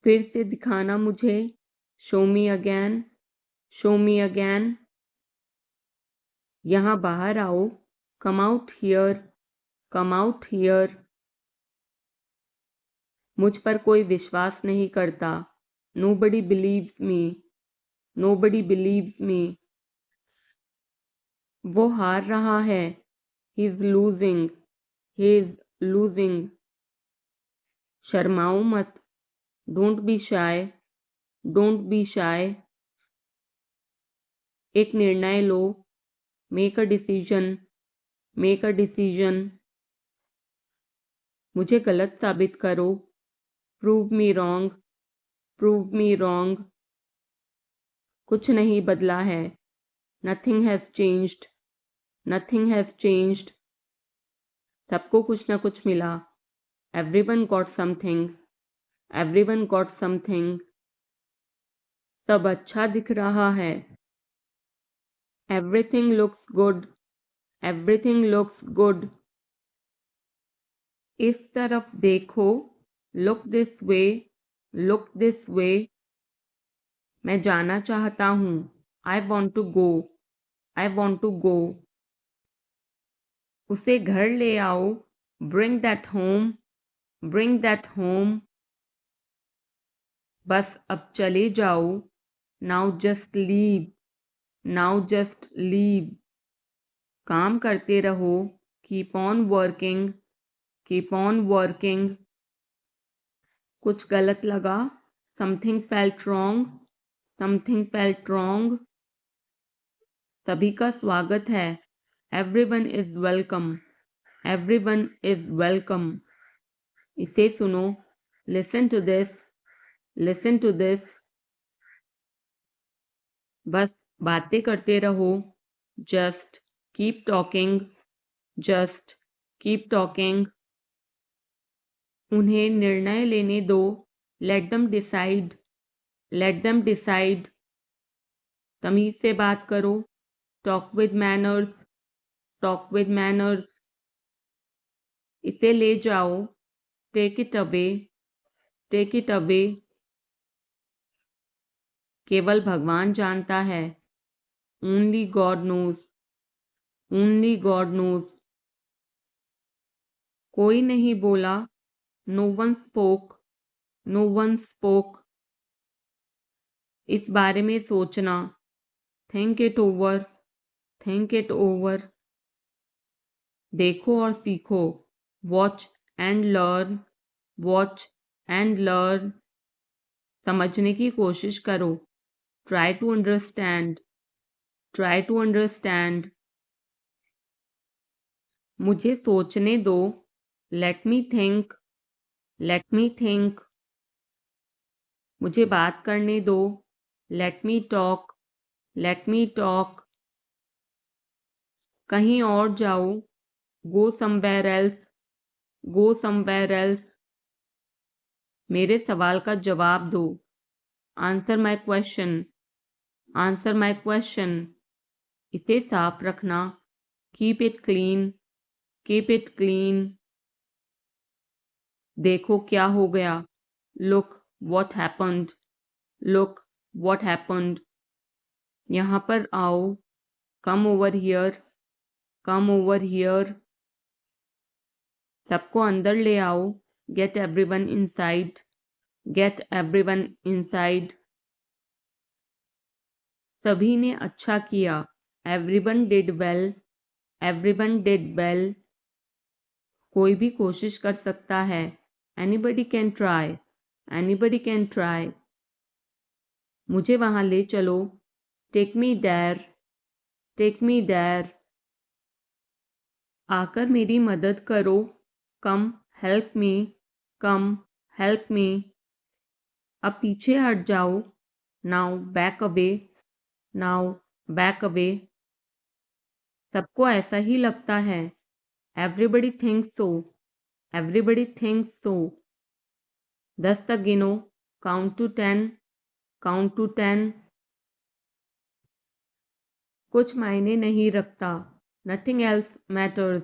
फिर से दिखाना मुझे, show me again, show me again. यहाँ बाहर आओ, come out here, come out here. मुझ पर कोई विश्वास नहीं करता, nobody believes me, nobody believes me. वो हार रहा है, he is losing, he is losing. शर्माओ मत, don't be shy, don't be shy. एक निर्णय लो, make a decision, make a decision. मुझे गलत साबित करो, prove me wrong, prove me wrong. कुछ नहीं बदला है, nothing has changed, nothing has changed. सबको कुछ न कुछ मिला, everyone got something, everyone got something. सब अच्छा दिख रहा है, everything looks good, everything looks good. इस तरफ देखो, look this way, look this way. मैं जाना चाहता हूँ, I want to go, I want to गो। उसे घर ले आओ, bring that home, bring that home. बस अब चले जाओ, now just leave, now just leave. काम करते रहो, keep on working, keep on working. कुछ गलत लगा, something felt wrong, something felt wrong. सभी का स्वागत है, everyone is welcome, everyone is welcome. इसे सुनो, listen to this, listen to this, बस बातें करते रहो, just keep talking, just keep talking. उन्हें निर्णय लेने दो, let them decide, let them decide. तमीज से बात करो, talk with manners, talk with manners. इसे ले जाओ, take it away, take it away. केवल भगवान जानता है, only God knows, only God knows. कोई नहीं बोला, no one spoke, no one spoke. इस बारे में सोचना, think it over, think it over. देखो और सीखो, watch and learn, watch and learn. समझने की कोशिश करो, try to understand, try to understand. मुझे सोचने दो, let me think, let me think. मुझे बात करने दो, let me talk, let me talk. कहीं और जाओ, go somewhere else, go somewhere else. मेरे सवाल का जवाब दो, answer my question, answer my question. इसे साफ रखना, keep it clean, keep it clean. देखो क्या हो गया, look what happened, look what happened. यहाँ पर आओ, come over here, come over here. सबको अंदर ले आओ, get everyone inside, get everyone inside. सभी ने अच्छा किया, everyone did well, everyone did well. कोई भी कोशिश कर सकता है, anybody can try, anybody can try. मुझे वहां ले चलो, take me there, take me there. आकर मेरी मदद करो, कम हेल्प मी, कम हेल्प मी। अब पीछे हट जाओ, now back away, now back away. सबको ऐसा ही लगता है, एवरीबडी थिंक्स सो, एवरीबडी थिंक्स सो। 10 तक गिनो, काउंट टू 10, काउंट टू 10। कुछ मायने नहीं रखता, nothing else matters,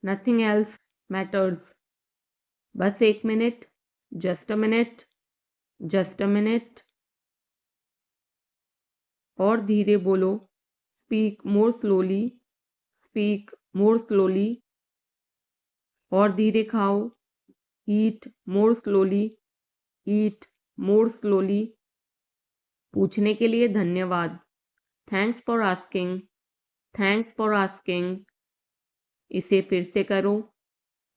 nothing else matters. बस 1 minute, just a minute, just a minute. और धीरे बोलो, speak more slowly, speak more slowly. और धीरे खाओ, ईट मोर स्लोली, ईट मोर स्लोली। पूछने के लिए धन्यवाद, thanks for asking, thanks for asking. इसे फिर से करो,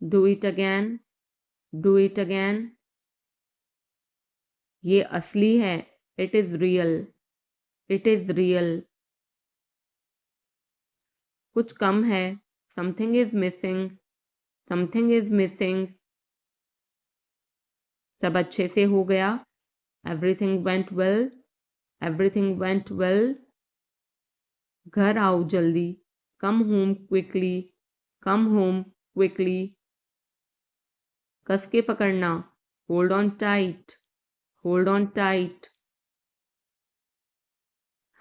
do it again, do it again. ये असली है, it is real, it is real. कुछ कम है, something is missing, something is missing. सब अच्छे से हो गया, everything went well, everything went well. घर आओ जल्दी, come home quickly, come home quickly. कस के पकड़ना, hold on tight, hold on tight.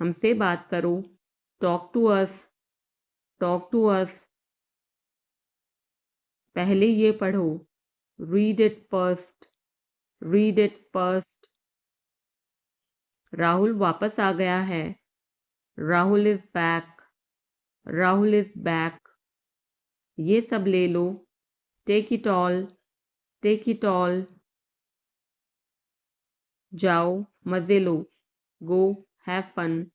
हमसे बात करो, talk to us, talk to us. पहले ये पढ़ो, read it first, read it first. Rahul वापस आ गया है, Rahul is back, Rahul is back. ये सब ले लो, take it all, take it all. जाओ मजे लो, go have fun,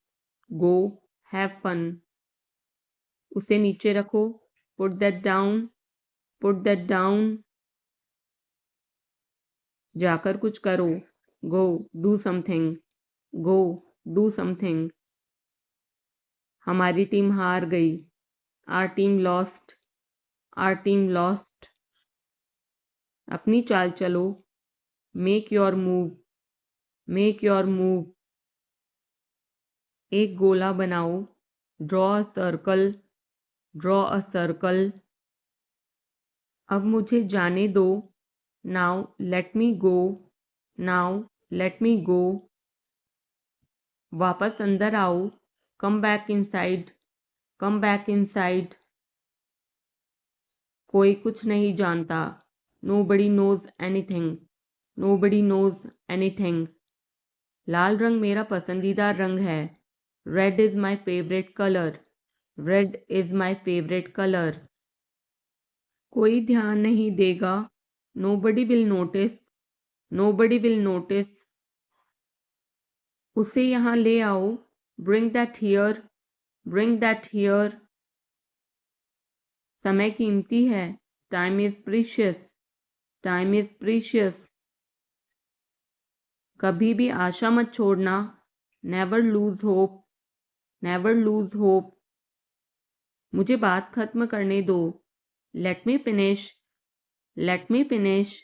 go have fun. उसे नीचे रखो, put that down, put that down. जाकर कुछ करो, go do something, go do something. हमारी टीम हार गई, our team lost, are team lost. अपनी चाल चलो, make your move, make your move. एक गोला बनाओ, draw a circle, draw a circle. अब मुझे जाने दो, now let me go, now let me go. वापस अंदर आओ, come back inside, come back inside. कोई कुछ नहीं जानता, nobody knows anything, nobody knows anything। लाल रंग मेरा पसंदीदा रंग है, red is my favourite colour, red is my favourite colour. कोई ध्यान नहीं देगा, nobody will notice, nobody will notice। उसे यहाँ ले आओ, bring that here, bring that here। समय कीमती है, time is precious, time is precious. कभी भी आशा मत छोड़ना, never lose hope, never lose hope. मुझे बात खत्म करने दो, let me finish, let me finish.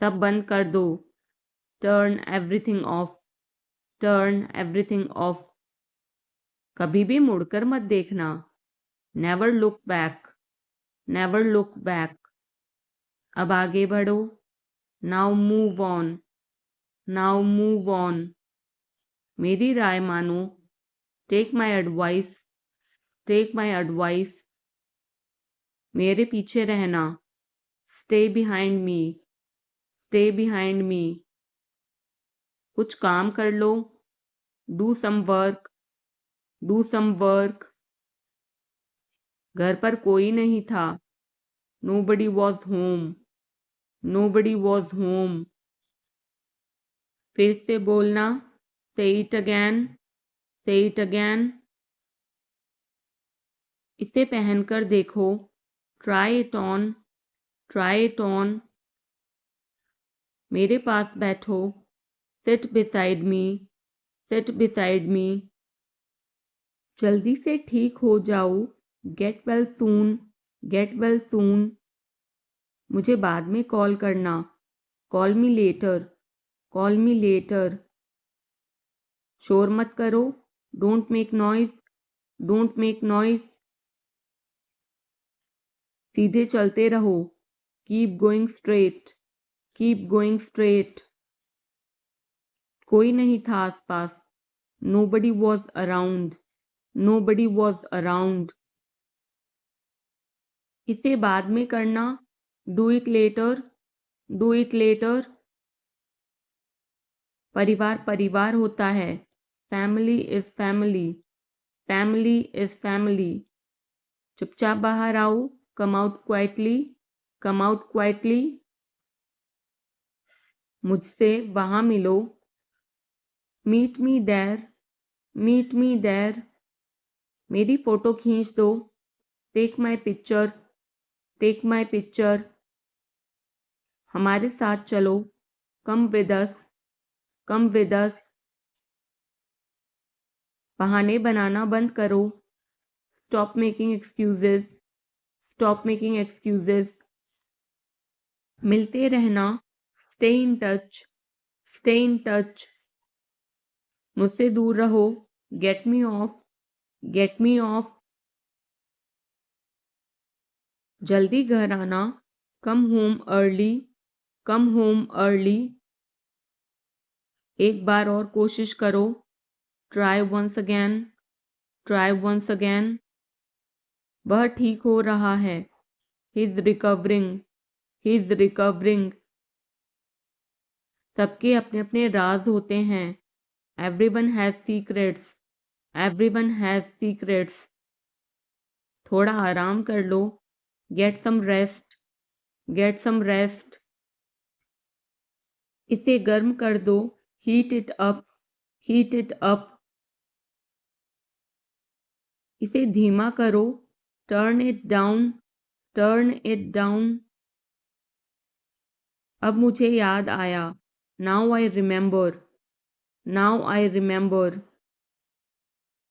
सब बंद कर दो, turn everything off, turn everything off. कभी भी मुड़कर मत देखना, never look back, never look back. अब आगे बढ़ो, now move on, now move on. मेरी राय मानो, take my advice, take my advice. मेरे पीछे रहना, stay behind me, stay behind me. कुछ काम कर लो, do some work, do some work. घर पर कोई नहीं था, nobody was home, nobody was home। फिर से बोलना, say it again, say it again। इसे पहनकर देखो, try it on, try it on। मेरे पास बैठो, sit beside me, sit beside me। जल्दी से ठीक हो जाओ, get well soon, get well soon। मुझे बाद में कॉल करना, call me later, call me later। शोर मत करो, don't make noise, don't make noise। सीधे चलते रहो, keep going straight, keep going straight। कोई नहीं था आसपास, nobody was around, nobody was around। इसे बाद में करना, do it later, do it later। परिवार परिवार होता है, family is family, family is family। चुपचाप बाहर आओ, come out quietly, come out quietly। मुझसे वहां मिलो, meet me there, meet me there। मेरी फोटो खींच दो, take my picture, take my picture। हमारे साथ चलो, come with us, come with us। बहाने बनाना बंद करो, stop making excuses, stop making excuses। मिलते रहना, stay in touch, stay in touch। मुझसे दूर रहो, get me off, get me off। जल्दी घर आना, come home early, come home early। एक बार और कोशिश करो, try once again, try once again। वह ठीक हो रहा है, he is recovering, he is recovering। सबके अपने अपने राज होते हैं, everyone has secrets, everyone has secrets। थोड़ा आराम कर लो, get some rest, get some rest। इसे गर्म कर दो, heat it up, heat it up। इसे धीमा करो, turn it down, turn it down। अब मुझे याद आया, now I remember, now I remember।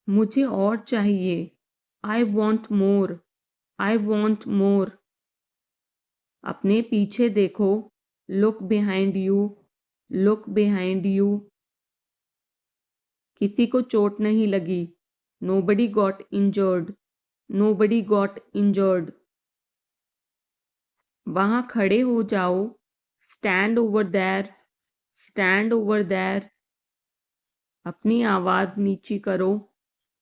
मुझे और चाहिए, I want more, I want more। अपने पीछे देखो, look behind you, look behind you. किसी को चोट नहीं लगी। Nobody got injured. Nobody got injured. वहां खड़े हो जाओ। Stand over there. Stand over there. अपनी आवाज नीची करो।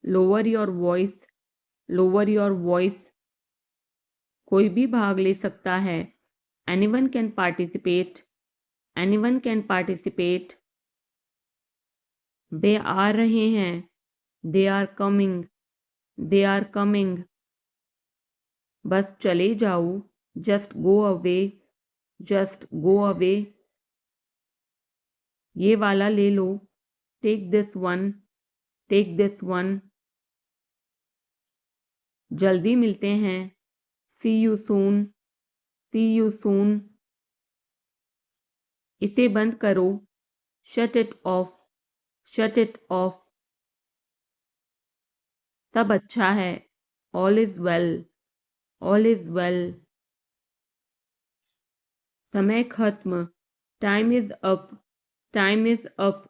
Lower your voice. Lower your voice. कोई भी भाग ले सकता है। Anyone can participate. Anyone can participate. वे आ रहे हैं। They are coming. They are coming. बस चले जाओ। Just go away. Just go away. ये वाला ले लो। Take this one. Take this one. जल्दी मिलते हैं। See you soon. See you soon. इसे बंद करो। Shut it off. Shut it off. सब अच्छा है। All is well. All is well. समय खत्म। Time is up. Time is up.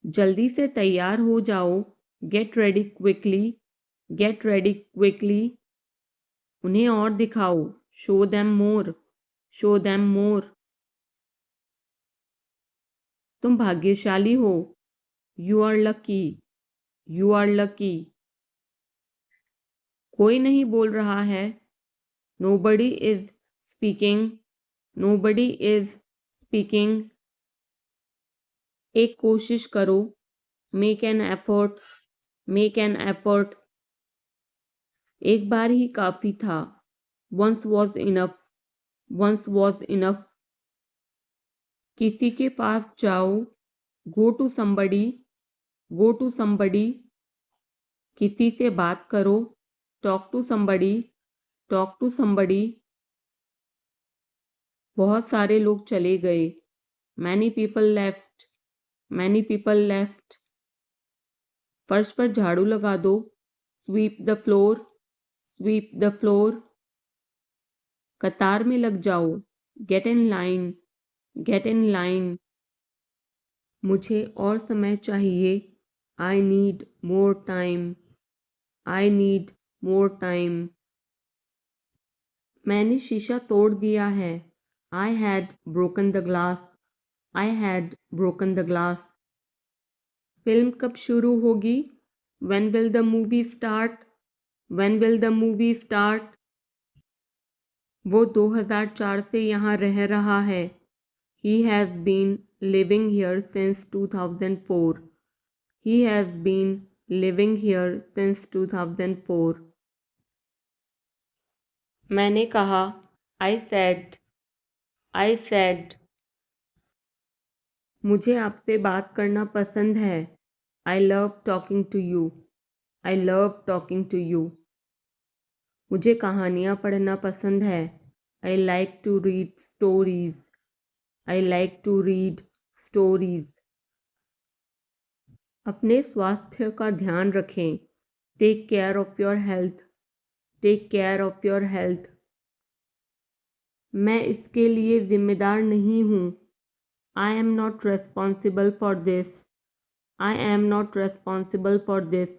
जल्दी से तैयार हो जाओ। Get ready quickly. Get ready quickly. उन्हें और दिखाओ। Show them more. Show them more. तुम भाग्यशाली हो। You are lucky. You are lucky. कोई नहीं बोल रहा है। Nobody is speaking. Nobody is speaking. एक कोशिश करो। Make an effort. Make an effort. एक बार ही काफी था। Once was enough. Once was enough. किसी के पास जाओ। Go to somebody. Go to somebody. किसी से बात करो। Talk to somebody. Talk to somebody. बहुत सारे लोग चले गए। Many people left. Many people left. फर्श पर झाड़ू लगा दो। Sweep the floor. Sweep the floor. कतार में लग जाओ। Get in line. Get in line. मुझे और समय चाहिए। I need more time. I need more time. मैंने शीशा तोड़ दिया है। I had broken the glass. I had broken the glass. Film कब शुरू होगी? When will the movie start? When will the movie start? वो 2004 से यहाँ रह रहा है। He has been living here since 2004. He has been living here since 2004. मैंने कहा। I said. I said. मुझे आपसे बात करना पसंद है। I love talking to you. I love talking to you. मुझे कहानियाँ पढ़ना पसंद है। I like to read stories. I like to read stories. अपने स्वास्थ्य का ध्यान रखें। Take care of your health. Take care of your health. मैं इसके लिए जिम्मेदार नहीं हूँ। I am not responsible for this. I am not responsible for this.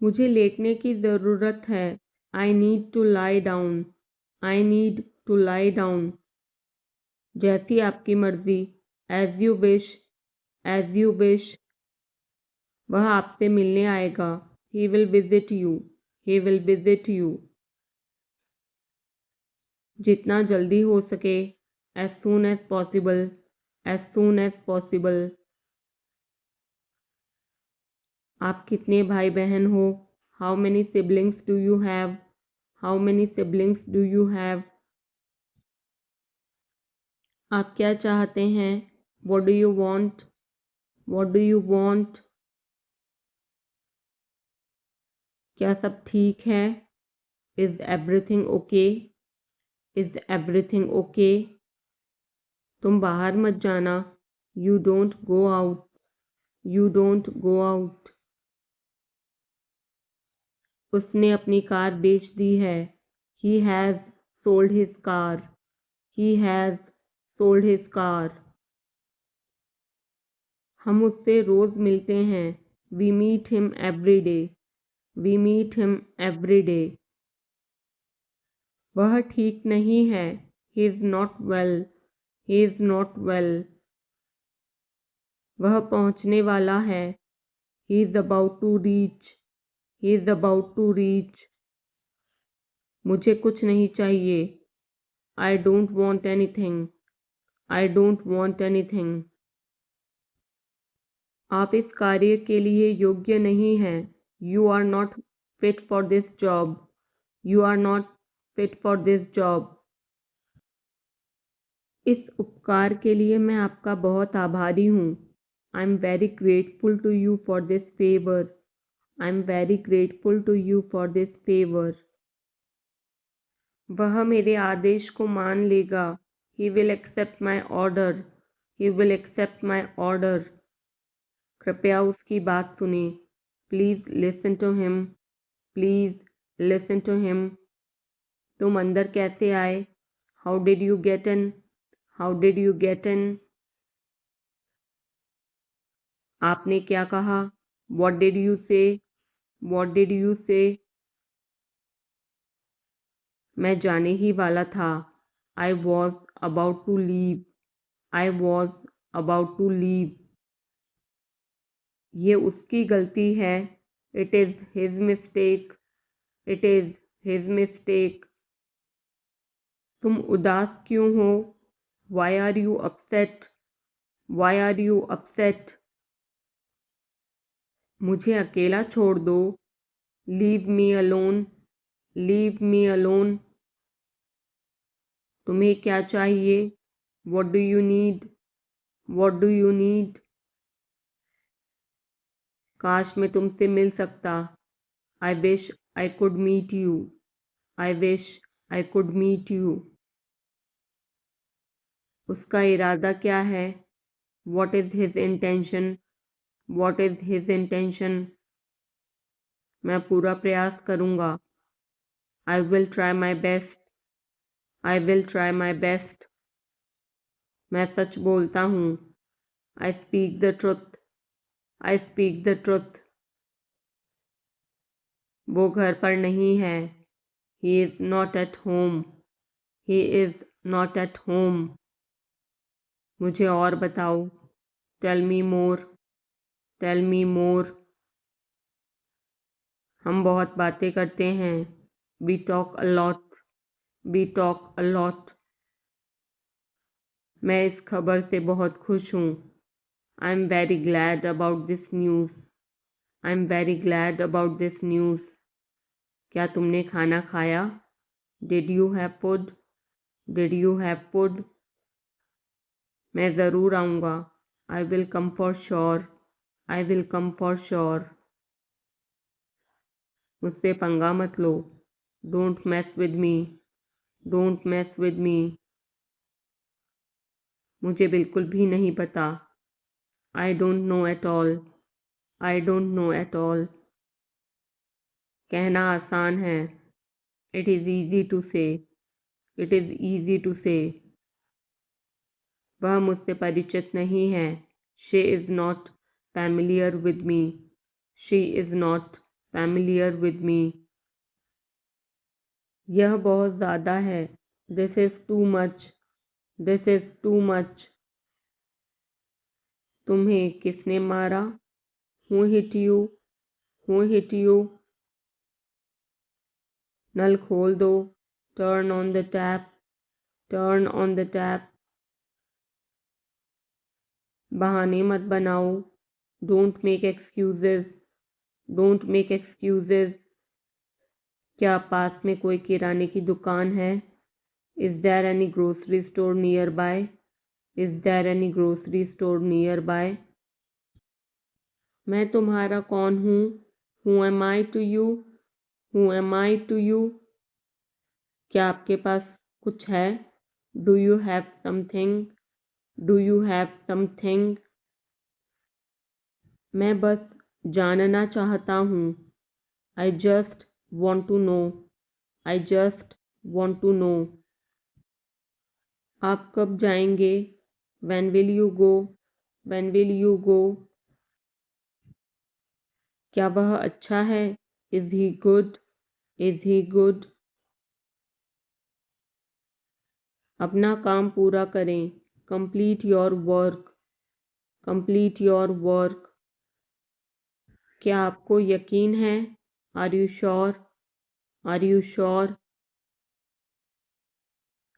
मुझे लेटने की ज़रूरत है। I need to lie down. I need to lie down. जैसी आपकी मर्जी। As you wish. As you wish. वह आपसे मिलने आएगा। He will visit you. He will visit you. जितना जल्दी हो सके। As soon as possible. As soon as possible. आप कितने भाई बहन हो? How many siblings do you have? How many siblings do you have? आप क्या चाहते हैं? What do you want? What do you want? क्या सब ठीक है? Is everything okay? Is everything okay? तुम बाहर मत जाना। You don't go out. You don't go out. उसने अपनी कार बेच दी है। He has sold his car. He has sold his car. हम उससे रोज मिलते हैं. We meet him every day. We meet him every day. वह ठीक नहीं है. He is not well. He is not well. वह पहुंचने वाला है. He is about to reach. He is about to reach. मुझे कुछ नहीं चाहिए. I don't want anything. I don't want anything. आप इस कार्य के लिए योग्य नहीं हैं. You are not fit for this job. You are not fit for this job. इस उपकार के लिए मैं आपका बहुत आभारी हूँ. I am very grateful to you for this favor. I am very grateful to you for this favor. वह मेरे आदेश को मान लेगा. He will accept my order. He will accept my order. कृपया उसकी बात सुने. Please listen to him. Please listen to him. तुम अंदर कैसे आए? How did you get in? How did you get in? आपने क्या कहा? What did you say? What did you say? मैं जाने ही वाला था. I was about to leave. I was about to leave. ये उसकी गलती है. It is his mistake. It is his mistake. तुम उदास क्यों हो? Why are you upset? Why are you upset? मुझे अकेला छोड़ दो. Leave me alone. Leave me alone. तुम्हें क्या चाहिए? What do you need? What do you need? काश मैं तुमसे मिल सकता. I wish I could meet you. I wish I could meet you. उसका इरादा क्या है? What is his intention? What is his intention? मैं पूरा प्रयास करूँगा. I will try my best. I will try my best. मैं सच बोलता हूँ. I speak the truth. I speak the truth. वो घर पर नहीं है. He is not at home. He is not at home. मुझे और बताओ. Tell me more. Tell me more. हम बहुत बातें करते हैं. We talk a lot. We talk a lot. मैं इस खबर से बहुत खुश हूँ. I am very glad about this news. I am very glad about this news. क्या तुमने खाना खाया? Did you have food? Did you have food? मैं ज़रूर आऊँगा. I will come for sure. I will come for sure. मुझसे पंगा मत लो. Don't mess with me. Don't mess with me. मुझे बिल्कुल भी नहीं पता. I don't know at all. I don't know at all. कहना आसान है. It is easy to say. It is easy to say. वह मुझसे परिचित नहीं है. She is not familiar with me. She is not familiar with me. यह बहुत ज़्यादा है. This is too much. This is too much. तुम्हें किसने मारा? Who hit you? Who hit you? नल खोल दो. Turn on the tap. Turn on the tap. बहाने मत बनाओ. Don't make excuses. Don't make excuses. क्या पास में कोई किराने की दुकान है? Is there any grocery store nearby? Is there any grocery store nearby? मैं तुम्हारा कौन हूँ? Who am I to you? Who am I to you? क्या आपके पास कुछ है? Do you have something? Do you have something? मैं बस जानना चाहता हूँ. I just want to know. I just want to know. आप कब जाएंगे? When will you go? When will you go? क्या वह अच्छा है? Is he good? Is he good? अपना काम पूरा करें। Complete your work. Complete your work. क्या आपको यकीन है? Are you sure? Are you sure?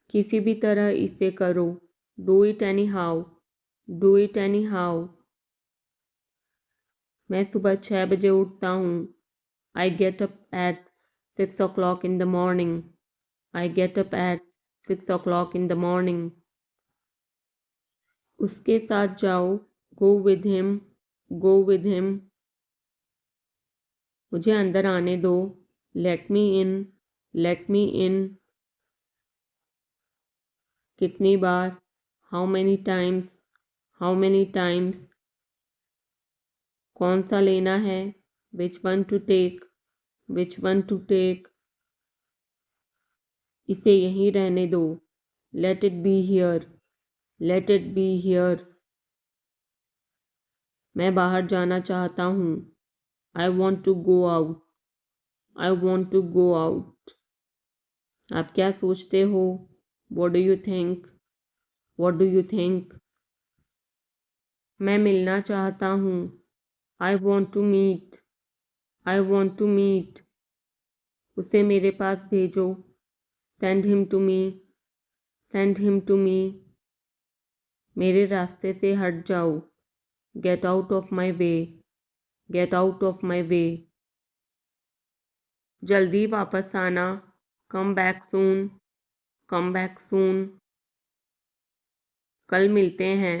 किसी भी तरह इसे करो। Do it anyhow. Do it anyhow. मैं सुबह 6 बजे उठता हूँ। I get up at 6 o'clock in the morning. I get up at 6 o'clock in the morning. उसके साथ जाओ। Go with him. Go with him. मुझे अंदर आने दो। Let me in. Let me in. कितनी बार? How many times? How many times? कौन सा लेना है? Which one to take? Which one to take? इसे यहीं रहने दो। Let it be here. Let it be here. मैं बाहर जाना चाहता हूँ। I want to go out. I want to go out. आप क्या सोचते हो? What do you think? What do you think? मैं मिलना चाहता हूँ। I want to meet. I want to meet. उसे मेरे पास भेजो। Send him to me. Send him to me. मेरे रास्ते से हट जाओ। Get out of my way. Get out of my way. जल्दी वापस आना। Come back soon. Come back soon. कल मिलते हैं।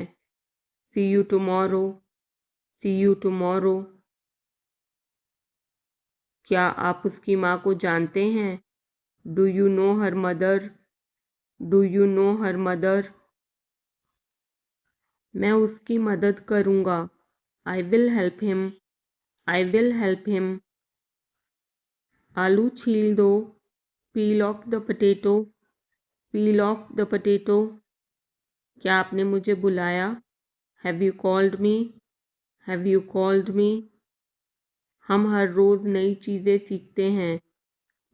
See you tomorrow. See you tomorrow. क्या आप उसकी माँ को जानते हैं? Do you know her mother? Do you know her mother? मैं उसकी मदद करूँगा। I will help him. I will help him. आलू छील दो। Peel off the potato. Peel off the potato. क्या आपने मुझे बुलाया? Have you called me? Have you called me? हम हर रोज़ नई चीज़ें सीखते हैं।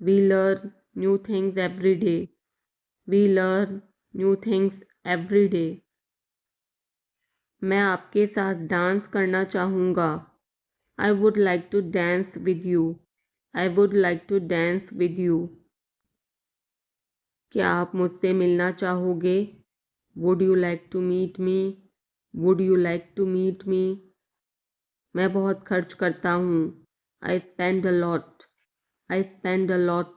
We learn new things every day. We learn new things every day. मैं आपके साथ डांस करना चाहूँगा। I would like to dance with you. I would like to dance with you. क्या आप मुझसे मिलना चाहोगे? Would you like to meet me? Would you like to meet me? मैं बहुत खर्च करता हूँ। I spend a lot. I spend a lot.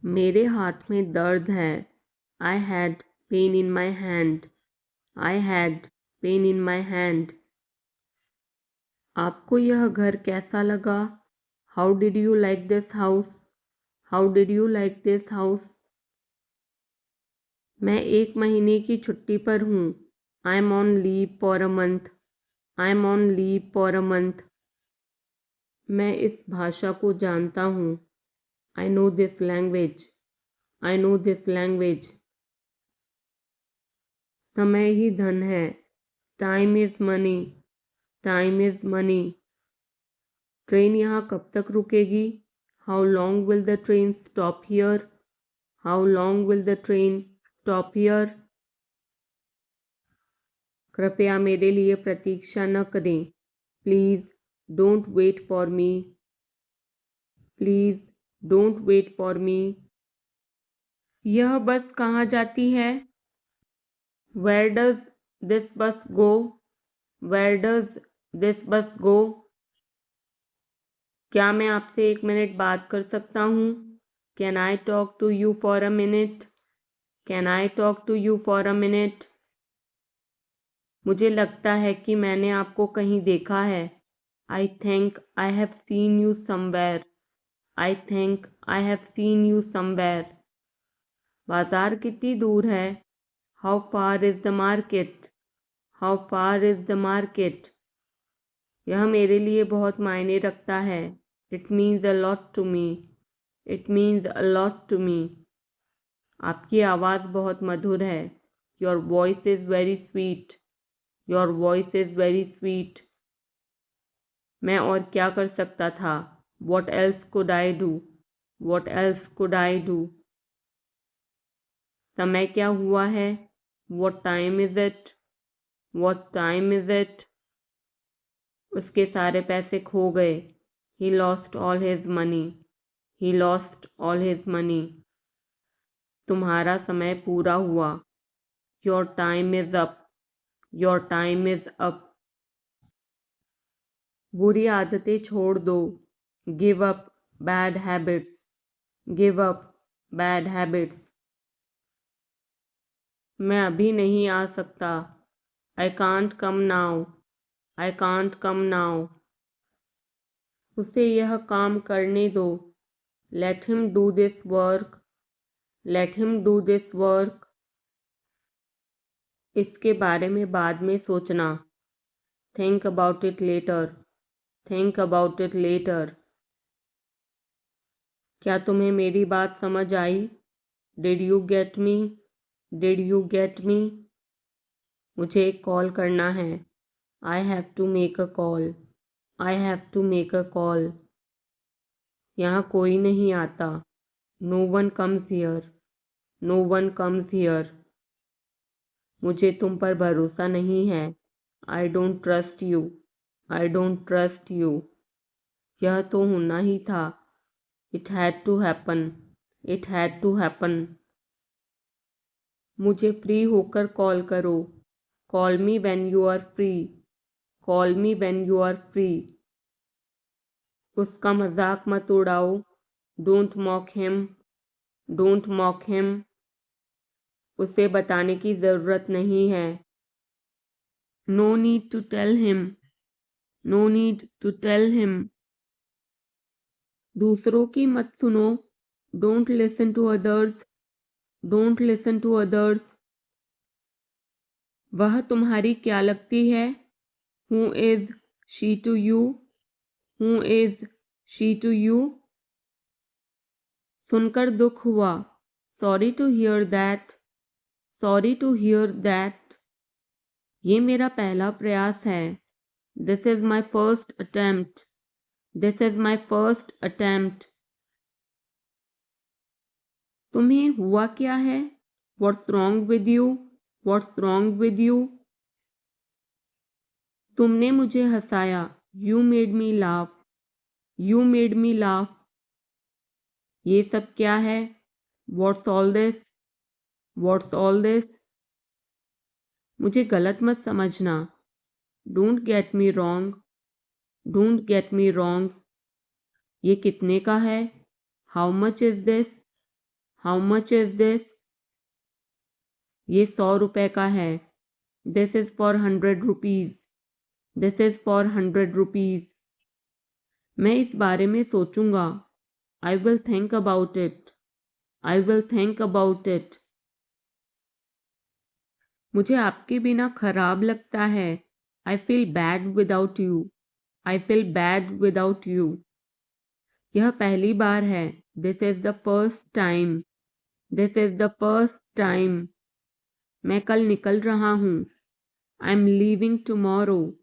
मेरे हाथ में दर्द है। I had pain in my hand. I had pain in my hand. आपको यह घर कैसा लगा? How did you like this house? How did you like this house? मैं 1 महीने की छुट्टी पर हूँ। I'm on leave for a month. I'm on leave for a month. मैं इस भाषा को जानता हूँ। I know this language. I know this language. समय ही धन है। Time is money. Time is money. Train यहाँ कब तक रुकेगी? How long will the train stop here? How long will the train stop here? कृपया मेरे लिए प्रतीक्षा न करें। Please don't wait for me. Please don't wait for me. यह बस कहाँ जाती है? Where does this bus go? Where does this bus go? क्या मैं आपसे 1 मिनट बात कर सकता हूँ? Can I talk to you for a minute? Can I talk to you for a minute? मुझे लगता है कि मैंने आपको कहीं देखा है। I think I have seen you somewhere. I think I have seen you somewhere. बाजार कितनी दूर है? How far is the market? How far is the market? यह मेरे लिए बहुत मायने रखता है। It means a lot to me. It means a lot to me. आपकी आवाज़ बहुत मधुर है। Your voice is very sweet. Your voice is very sweet. मैं और क्या कर सकता था? What else could I do? What else could I do? समय क्या हुआ है? What time is it? What time is it? उसके सारे पैसे खो गए। He lost all his money. He lost all his money. तुम्हारा समय पूरा हुआ। Your time is up. Your time is up. बुरी आदतें छोड़ दो। Give up bad habits. Give up bad habits. मैं अभी नहीं आ सकता। I can't come now. I can't come now. उसे यह काम करने दो। Let him do this work. Let him do this work. इसके बारे में बाद में सोचना। Think about it later. Think about it later. क्या तुम्हें मेरी बात समझ आई? Did you get me? Did you get me? मुझे एक कॉल करना है। I have to make a call. I have to make a call. यहाँ कोई नहीं आता। No one comes here. No one comes here. मुझे तुम पर भरोसा नहीं है। I don't trust you. I don't trust you. यह तो होना ही था। It had to happen. It had to happen. मुझे फ्री होकर कॉल करो। Call me when you are free. Call me when you are free. उसका मजाक मत उड़ाओ। Don't mock him. Don't mock him. उसे बताने की ज़रूरत नहीं है। No need to tell him. No need to tell him. दूसरों की मत सुनो। Don't listen to others. Don't listen to others. वह तुम्हारी क्या लगती है? Who is she to you? Who is she to you? सुनकर दुख हुआ। Sorry to hear that. Sorry to hear that. ये मेरा पहला प्रयास है। This is my first attempt. This is my first attempt. तुम्हें हुआ क्या है? What's wrong with you? What's wrong with you? तुमने मुझे हंसाया। You made me laugh. You made me laugh. ये सब क्या है? What's all this? What's all this? मुझे गलत मत समझना। Don't get me wrong. Don't get me wrong. ये कितने का है? How much is this? How much is this? ये 100 रुपए का है। This is for 100 rupees. This is for 100 rupees. मैं इस बारे में सोचूंगा। I will think about it. I will think about it. मुझे आपके बिना खराब लगता है। I feel bad without you. I feel bad without you. यह पहली बार है। This is the first time. This is the first time. मैं कल निकल रहा हूँ। I am leaving tomorrow.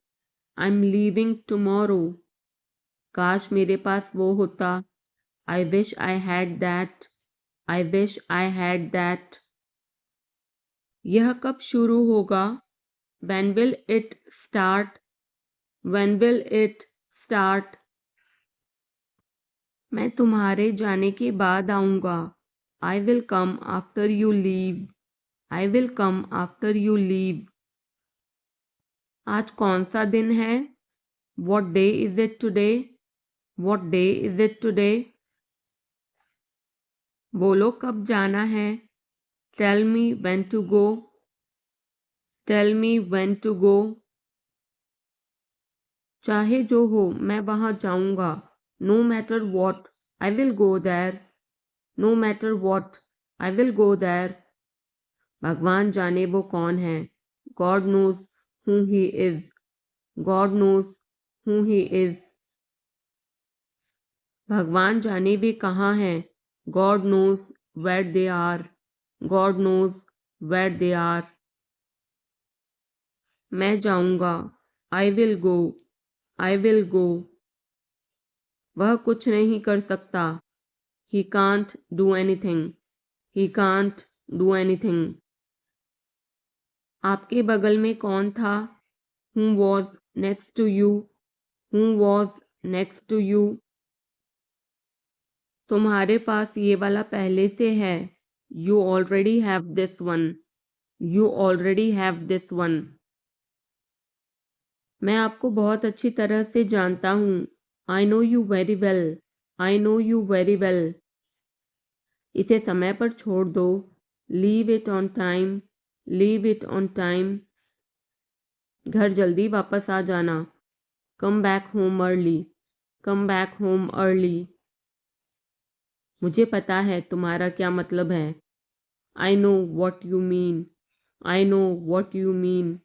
I am leaving tomorrow. काश मेरे पास वो होता। आई wish I had that. I wish I had that. यह कब शुरू होगा? When will it start? When will it start? मैं तुम्हारे जाने के बाद आऊँगा। I will come after you leave. I will come after you leave. आज कौन सा दिन है? What day is it today? What day is it today? बोलो कब जाना है? Tell me when to go. Tell me when to go. चाहे जो हो मैं वहाँ जाऊँगा। No matter what, I will go there. No matter what, I will go there. भगवान जाने वो कौन है। God knows who he is. God knows who he is. भगवान जाने वे कहाँ हैं। God knows where they are. God knows where they are. मैं जाऊंगा. I will go. I will go. वह कुछ नहीं कर सकता. He can't do anything. He can't do anything. आपके बगल में कौन था? Who was next to you? Who was next to you? तुम्हारे पास ये वाला पहले से है. You already have this one. You already have this one. मैं आपको बहुत अच्छी तरह से जानता हूँ. I know you very well. I know you very well. इसे समय पर छोड़ दो. Leave it on time. Leave it on time. घर जल्दी वापस आ जाना. Come back home early. Come back home early. मुझे पता है तुम्हारा क्या मतलब है. I know what you mean. I know what you mean.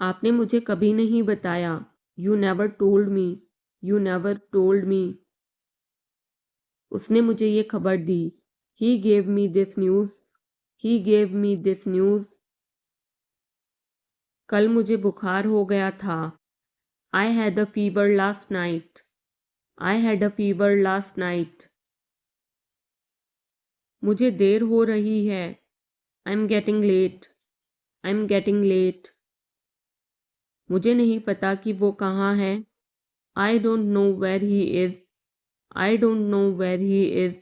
आपने मुझे कभी नहीं बताया. You never told me. You never told me. उसने मुझे ये खबर दी. He gave me this news. He gave me this news. कल मुझे बुखार हो गया था. I had a fever last night. I had a fever last night. मुझे देर हो रही है. I'm getting late. I'm getting late. मुझे नहीं पता कि वो कहाँ है. I don't know where he is. I don't know where he is.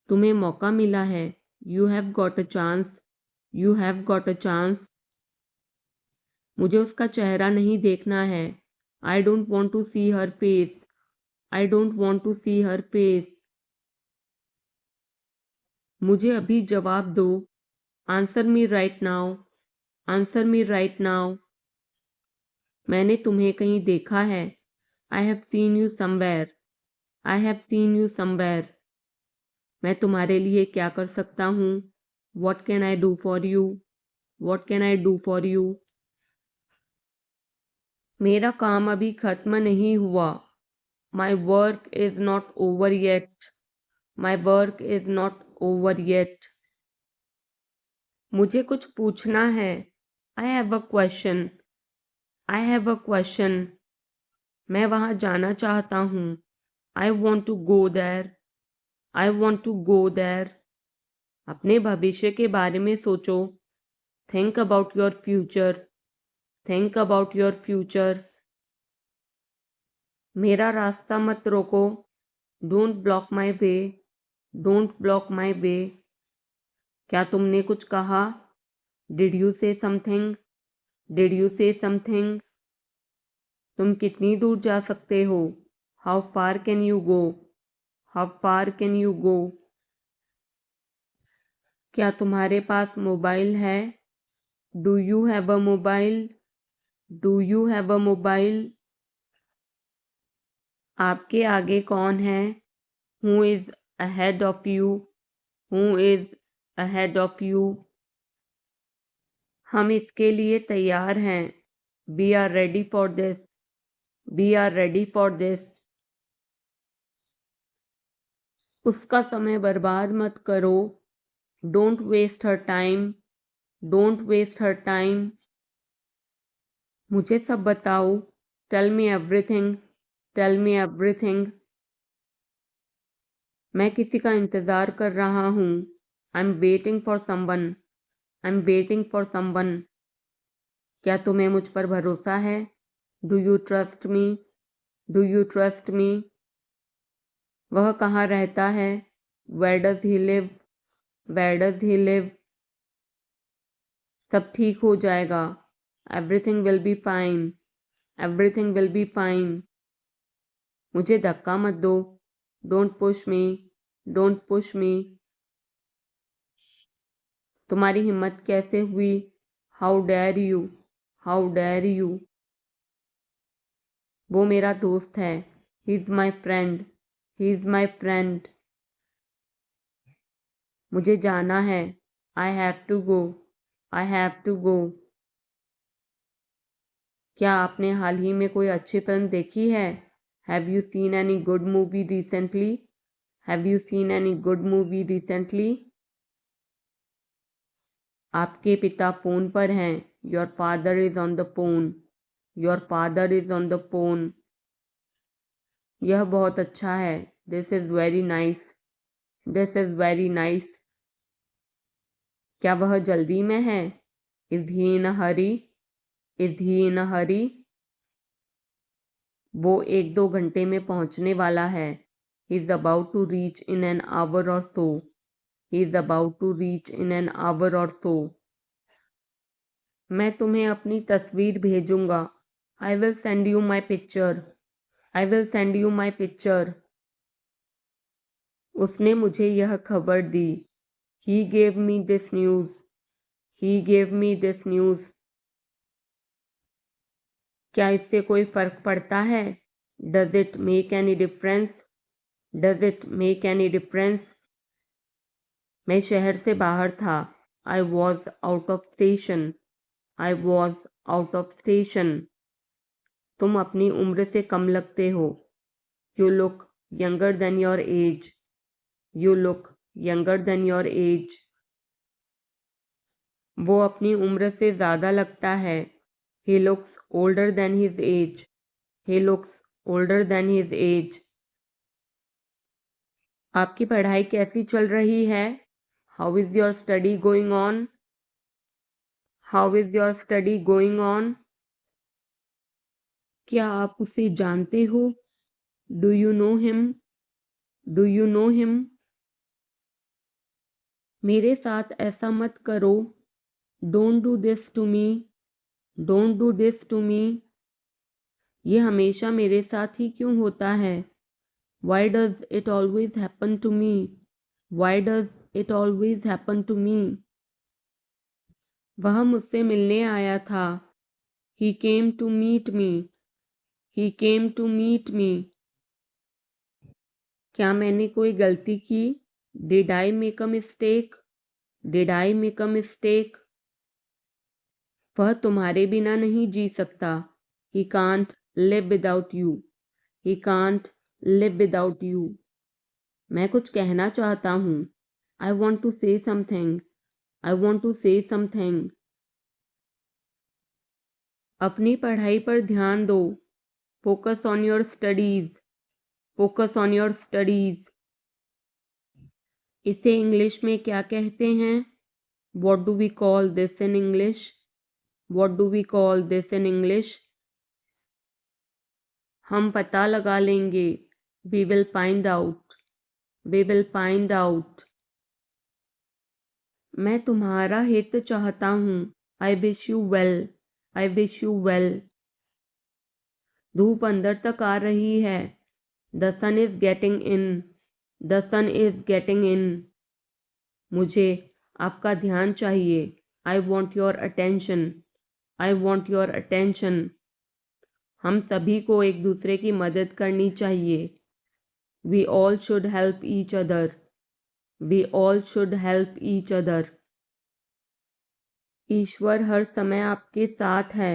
तुम्हें मौका मिला है. You have got a chance. You have got a chance. मुझे उसका चेहरा नहीं देखना है. I don't want to see her face. I don't want to see her face. मुझे अभी जवाब दो. Answer me right now. Answer me right now. मैंने तुम्हें कहीं देखा है. I have seen you somewhere. I have seen you somewhere. मैं तुम्हारे लिए क्या कर सकता हूँ? What can I do for you? What can I do for you? मेरा काम अभी खत्म नहीं हुआ. My work is not over yet. My work is not over yet. मुझे कुछ पूछना है. I have a question. I have a question. मैं वहाँ जाना चाहता हूँ. I want to go there. I want to go there. अपने भविष्य के बारे में सोचो. Think about your future. Think about your future. मेरा रास्ता मत रोको. Don't block my way. Don't block my way. क्या तुमने कुछ कहा? Did you say something? Did you say something? तुम कितनी दूर जा सकते हो? How far can you go? How far can you go? क्या तुम्हारे पास मोबाइल है? Do you have a mobile? Do you have a mobile? आपके आगे कौन है? Who is ahead of you? Who is ahead of you? हम इसके लिए तैयार हैं. We are ready for this. We are ready for this. उसका समय बर्बाद मत करो. Don't waste her time. Don't waste her time. मुझे सब बताओ. Tell me everything. Tell me everything. मैं किसी का इंतज़ार कर रहा हूँ. I'm waiting for someone. I'm waiting for someone. क्या तुम्हें मुझ पर भरोसा है? Do you trust me? Do you trust me? वह कहाँ रहता है? Where does he live? Where does he live? सब ठीक हो जाएगा. Everything will be fine. Everything will be fine. मुझे धक्का मत दो. Don't push me. Don't push me. तुम्हारी हिम्मत कैसे हुई? How dare you? How dare you? वो मेरा दोस्त है. He is my friend. He is my friend. मुझे जाना है. I have to go. I have to go. क्या आपने हाल ही में कोई अच्छी फिल्म देखी है? Have you seen any good movie recently? Have you seen any good movie recently? आपके पिता फ़ोन पर हैं. Your father is on the phone. Your father is on the phone. यह बहुत अच्छा है. This is very nice. This is very nice. क्या वह जल्दी में है? Is he in a hurry? Is he in a hurry? वो 1-2 घंटे में पहुंचने वाला है. He is about to reach in an hour or so. He is about to reach in an hour or so. मैं तुम्हें अपनी तस्वीर भेजूंगा. I will send you my picture. I will send you my picture. उसने मुझे यह खबर दी. He gave me this news. He gave me this news. क्या इससे कोई फर्क पड़ता है? Does it make any difference? Does it make any difference? मैं शहर से बाहर था. I was out of station. I was out of station. तुम अपनी उम्र से कम लगते हो. You look younger than your age. You look younger than your age. वो अपनी उम्र से ज़्यादा लगता है. He looks older than his age. He looks older than his age. आपकी पढ़ाई कैसी चल रही है? How is your study going on? How is your study going on? क्या आप उसे जानते हो? Do you know him? Do you know him? मेरे साथ ऐसा मत करो. Don't do this to me. Don't do this to me. ये हमेशा मेरे साथ ही क्यों होता है? Why does it always happen to me? Why does it always happen to me? वह मुझसे मिलने आया था. He came to meet me. He came to meet me. क्या मैंने कोई गलती की? Did I make a mistake? Did I make a mistake? वह तुम्हारे बिना नहीं जी सकता. He can't live without you. He can't live without you. मैं कुछ कहना चाहता हूँ. I want to say something. I want to say something. अपनी पढ़ाई पर ध्यान दो. Focus on your studies. Focus on your studies. इसे इंग्लिश में क्या कहते हैं? What do we call this in English? What do we call this in English? हम पता लगा लेंगे. We will find out. We will find out. मैं तुम्हारा हित चाहता हूँ. I wish you well. I wish you well. धूप अंदर तक आ रही है. The sun is getting in. The sun is getting in. मुझे आपका ध्यान चाहिए. I want your attention. I want your attention. हम सभी को एक दूसरे की मदद करनी चाहिए. We all should help each other. We all should help each other. ईश्वर हर समय आपके साथ है.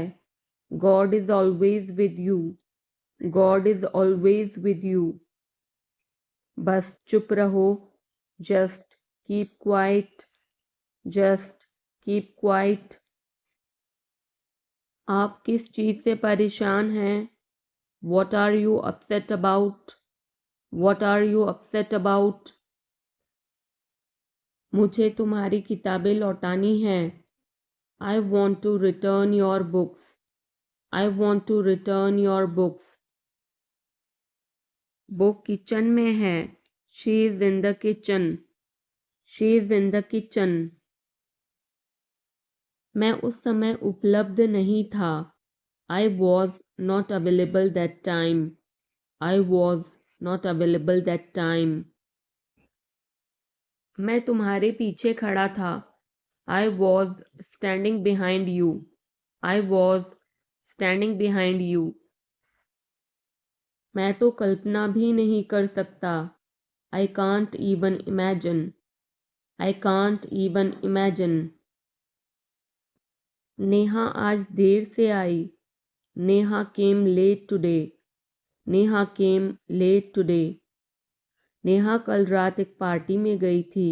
God is always with you. God is always with you. बस चुप रहो. Just keep quiet. Just keep quiet. आप किस चीज़ से परेशान हैं? What are you upset about? What are you upset about? मुझे तुम्हारी किताबें लौटानी हैं. I want to return your books. I want to return your books. वो किचन में है. She is in the kitchen. She is in the kitchen. मैं उस समय उपलब्ध नहीं था. I was not available that time. I was not available that time. मैं तुम्हारे पीछे खड़ा था. I was standing behind you. I was standing behind you. मैं तो कल्पना भी नहीं कर सकता. I can't even imagine. I can't even imagine. Neha आज देर से आई. Neha came late today. Neha came late today. Neha कल रात एक पार्टी में गई थी।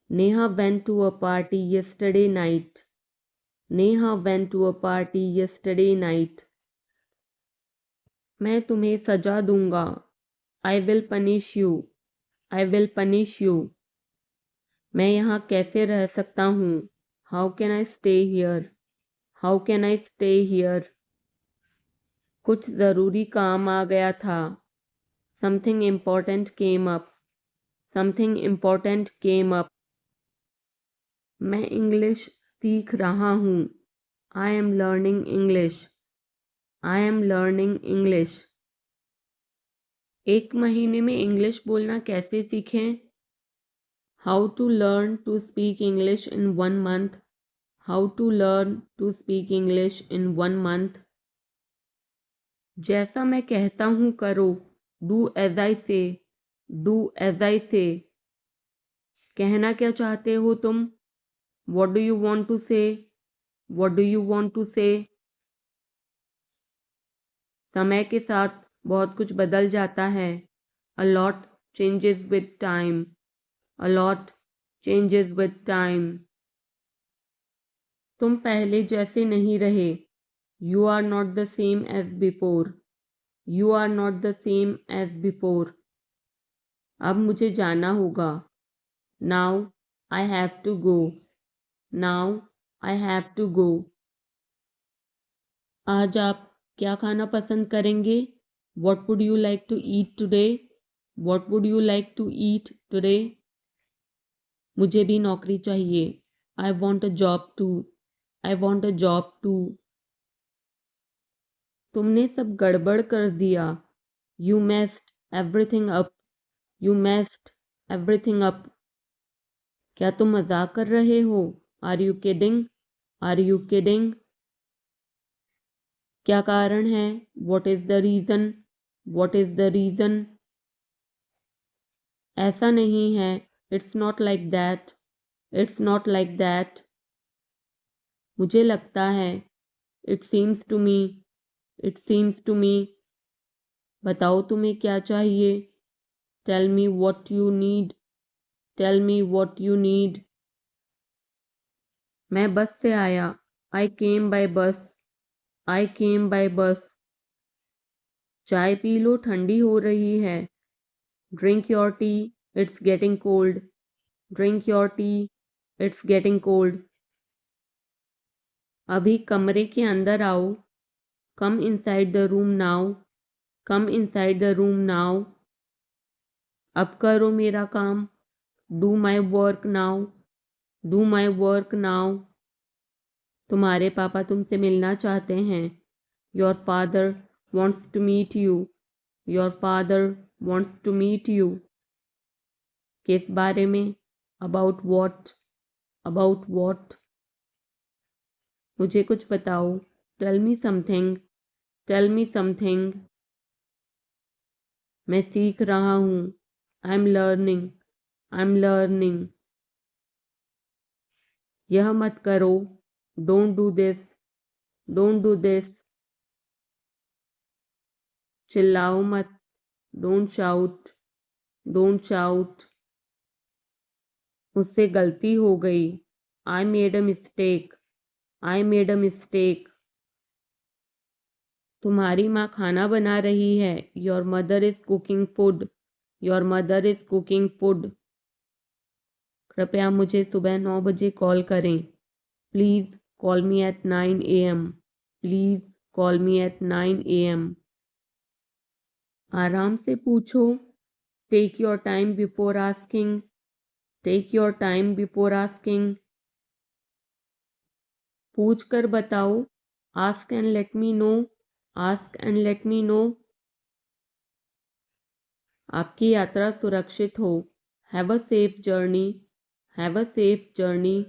Neha went to a party yesterday night. Neha went to a party yesterday night. मैं तुम्हें सजा दूंगा। I will punish you. I will punish you. मैं यहाँ कैसे रह सकता हूँ? How can I stay here? How can I stay here? कुछ ज़रूरी काम आ गया था। Something important came up. Something important came up. मैं इंग्लिश सीख रहा हूँ। I am learning English. I am learning English. एक महीने में इंग्लिश बोलना कैसे सीखें? How to learn to speak English in 1 month. How to learn to speak English in 1 month. जैसा मैं कहता हूँ करो। Do as I say. Do as I say. कहना क्या चाहते हो तुम? What do you want to say? What do you want to say? समय के साथ बहुत कुछ बदल जाता है। A lot changes with time. A lot changes with time. तुम पहले जैसे नहीं रहे। You are not the same as before. You are not the same as before. अब मुझे जाना होगा। Now I have to go. Now I have to go. आज आप क्या खाना पसंद करेंगे? What would you like to eat today? What would you like to eat today? मुझे भी नौकरी चाहिए। I want a job too. I want a job too. तुमने सब गड़बड़ कर दिया। You messed everything up. You messed everything up. क्या तुम मजाक कर रहे हो? Are you kidding? Are you kidding? क्या कारण है? What is the reason? What is the reason? ऐसा नहीं है। It's not like that. It's not like that. मुझे लगता है। It seems to me. It seems to me. बताओ तुम्हें क्या चाहिए? Tell me what you need. Tell me what you need. मैं बस से आया। I came by bus. I came by bus. चाय पी लो, ठंडी हो रही है। Drink your tea. It's getting cold. Drink your tea. It's getting cold. अभी कमरे के अंदर आओ। Come inside the room now. Come inside the room now. अब करो मेरा काम। Do my work now. Do my work now. तुम्हारे पापा तुमसे मिलना चाहते हैं। Your father wants to meet you. Your father wants to meet you. किस बारे में? About what? About what? मुझे कुछ बताओ। Tell me something. Tell me something. मैं सीख रहा हूँ। I'm learning. I'm learning. यह मत करो। Don't do this. Don't do this. चिल्लाओ मत। Don't shout. Don't shout. मुझसे गलती हो गई। I made a mistake. I made a mistake. तुम्हारी माँ खाना बना रही है। Your mother is cooking food. Your mother is cooking food. कृपया मुझे सुबह 9 बजे कॉल करें। Please call me at 9 a.m. Please call me at 9 a.m. आराम से पूछो। Take your time before asking. Take your time before asking. पूछ कर बताओ। Ask and let me know. Ask and let me know. आपकी यात्रा सुरक्षित हो। Have a safe journey. Have a safe journey.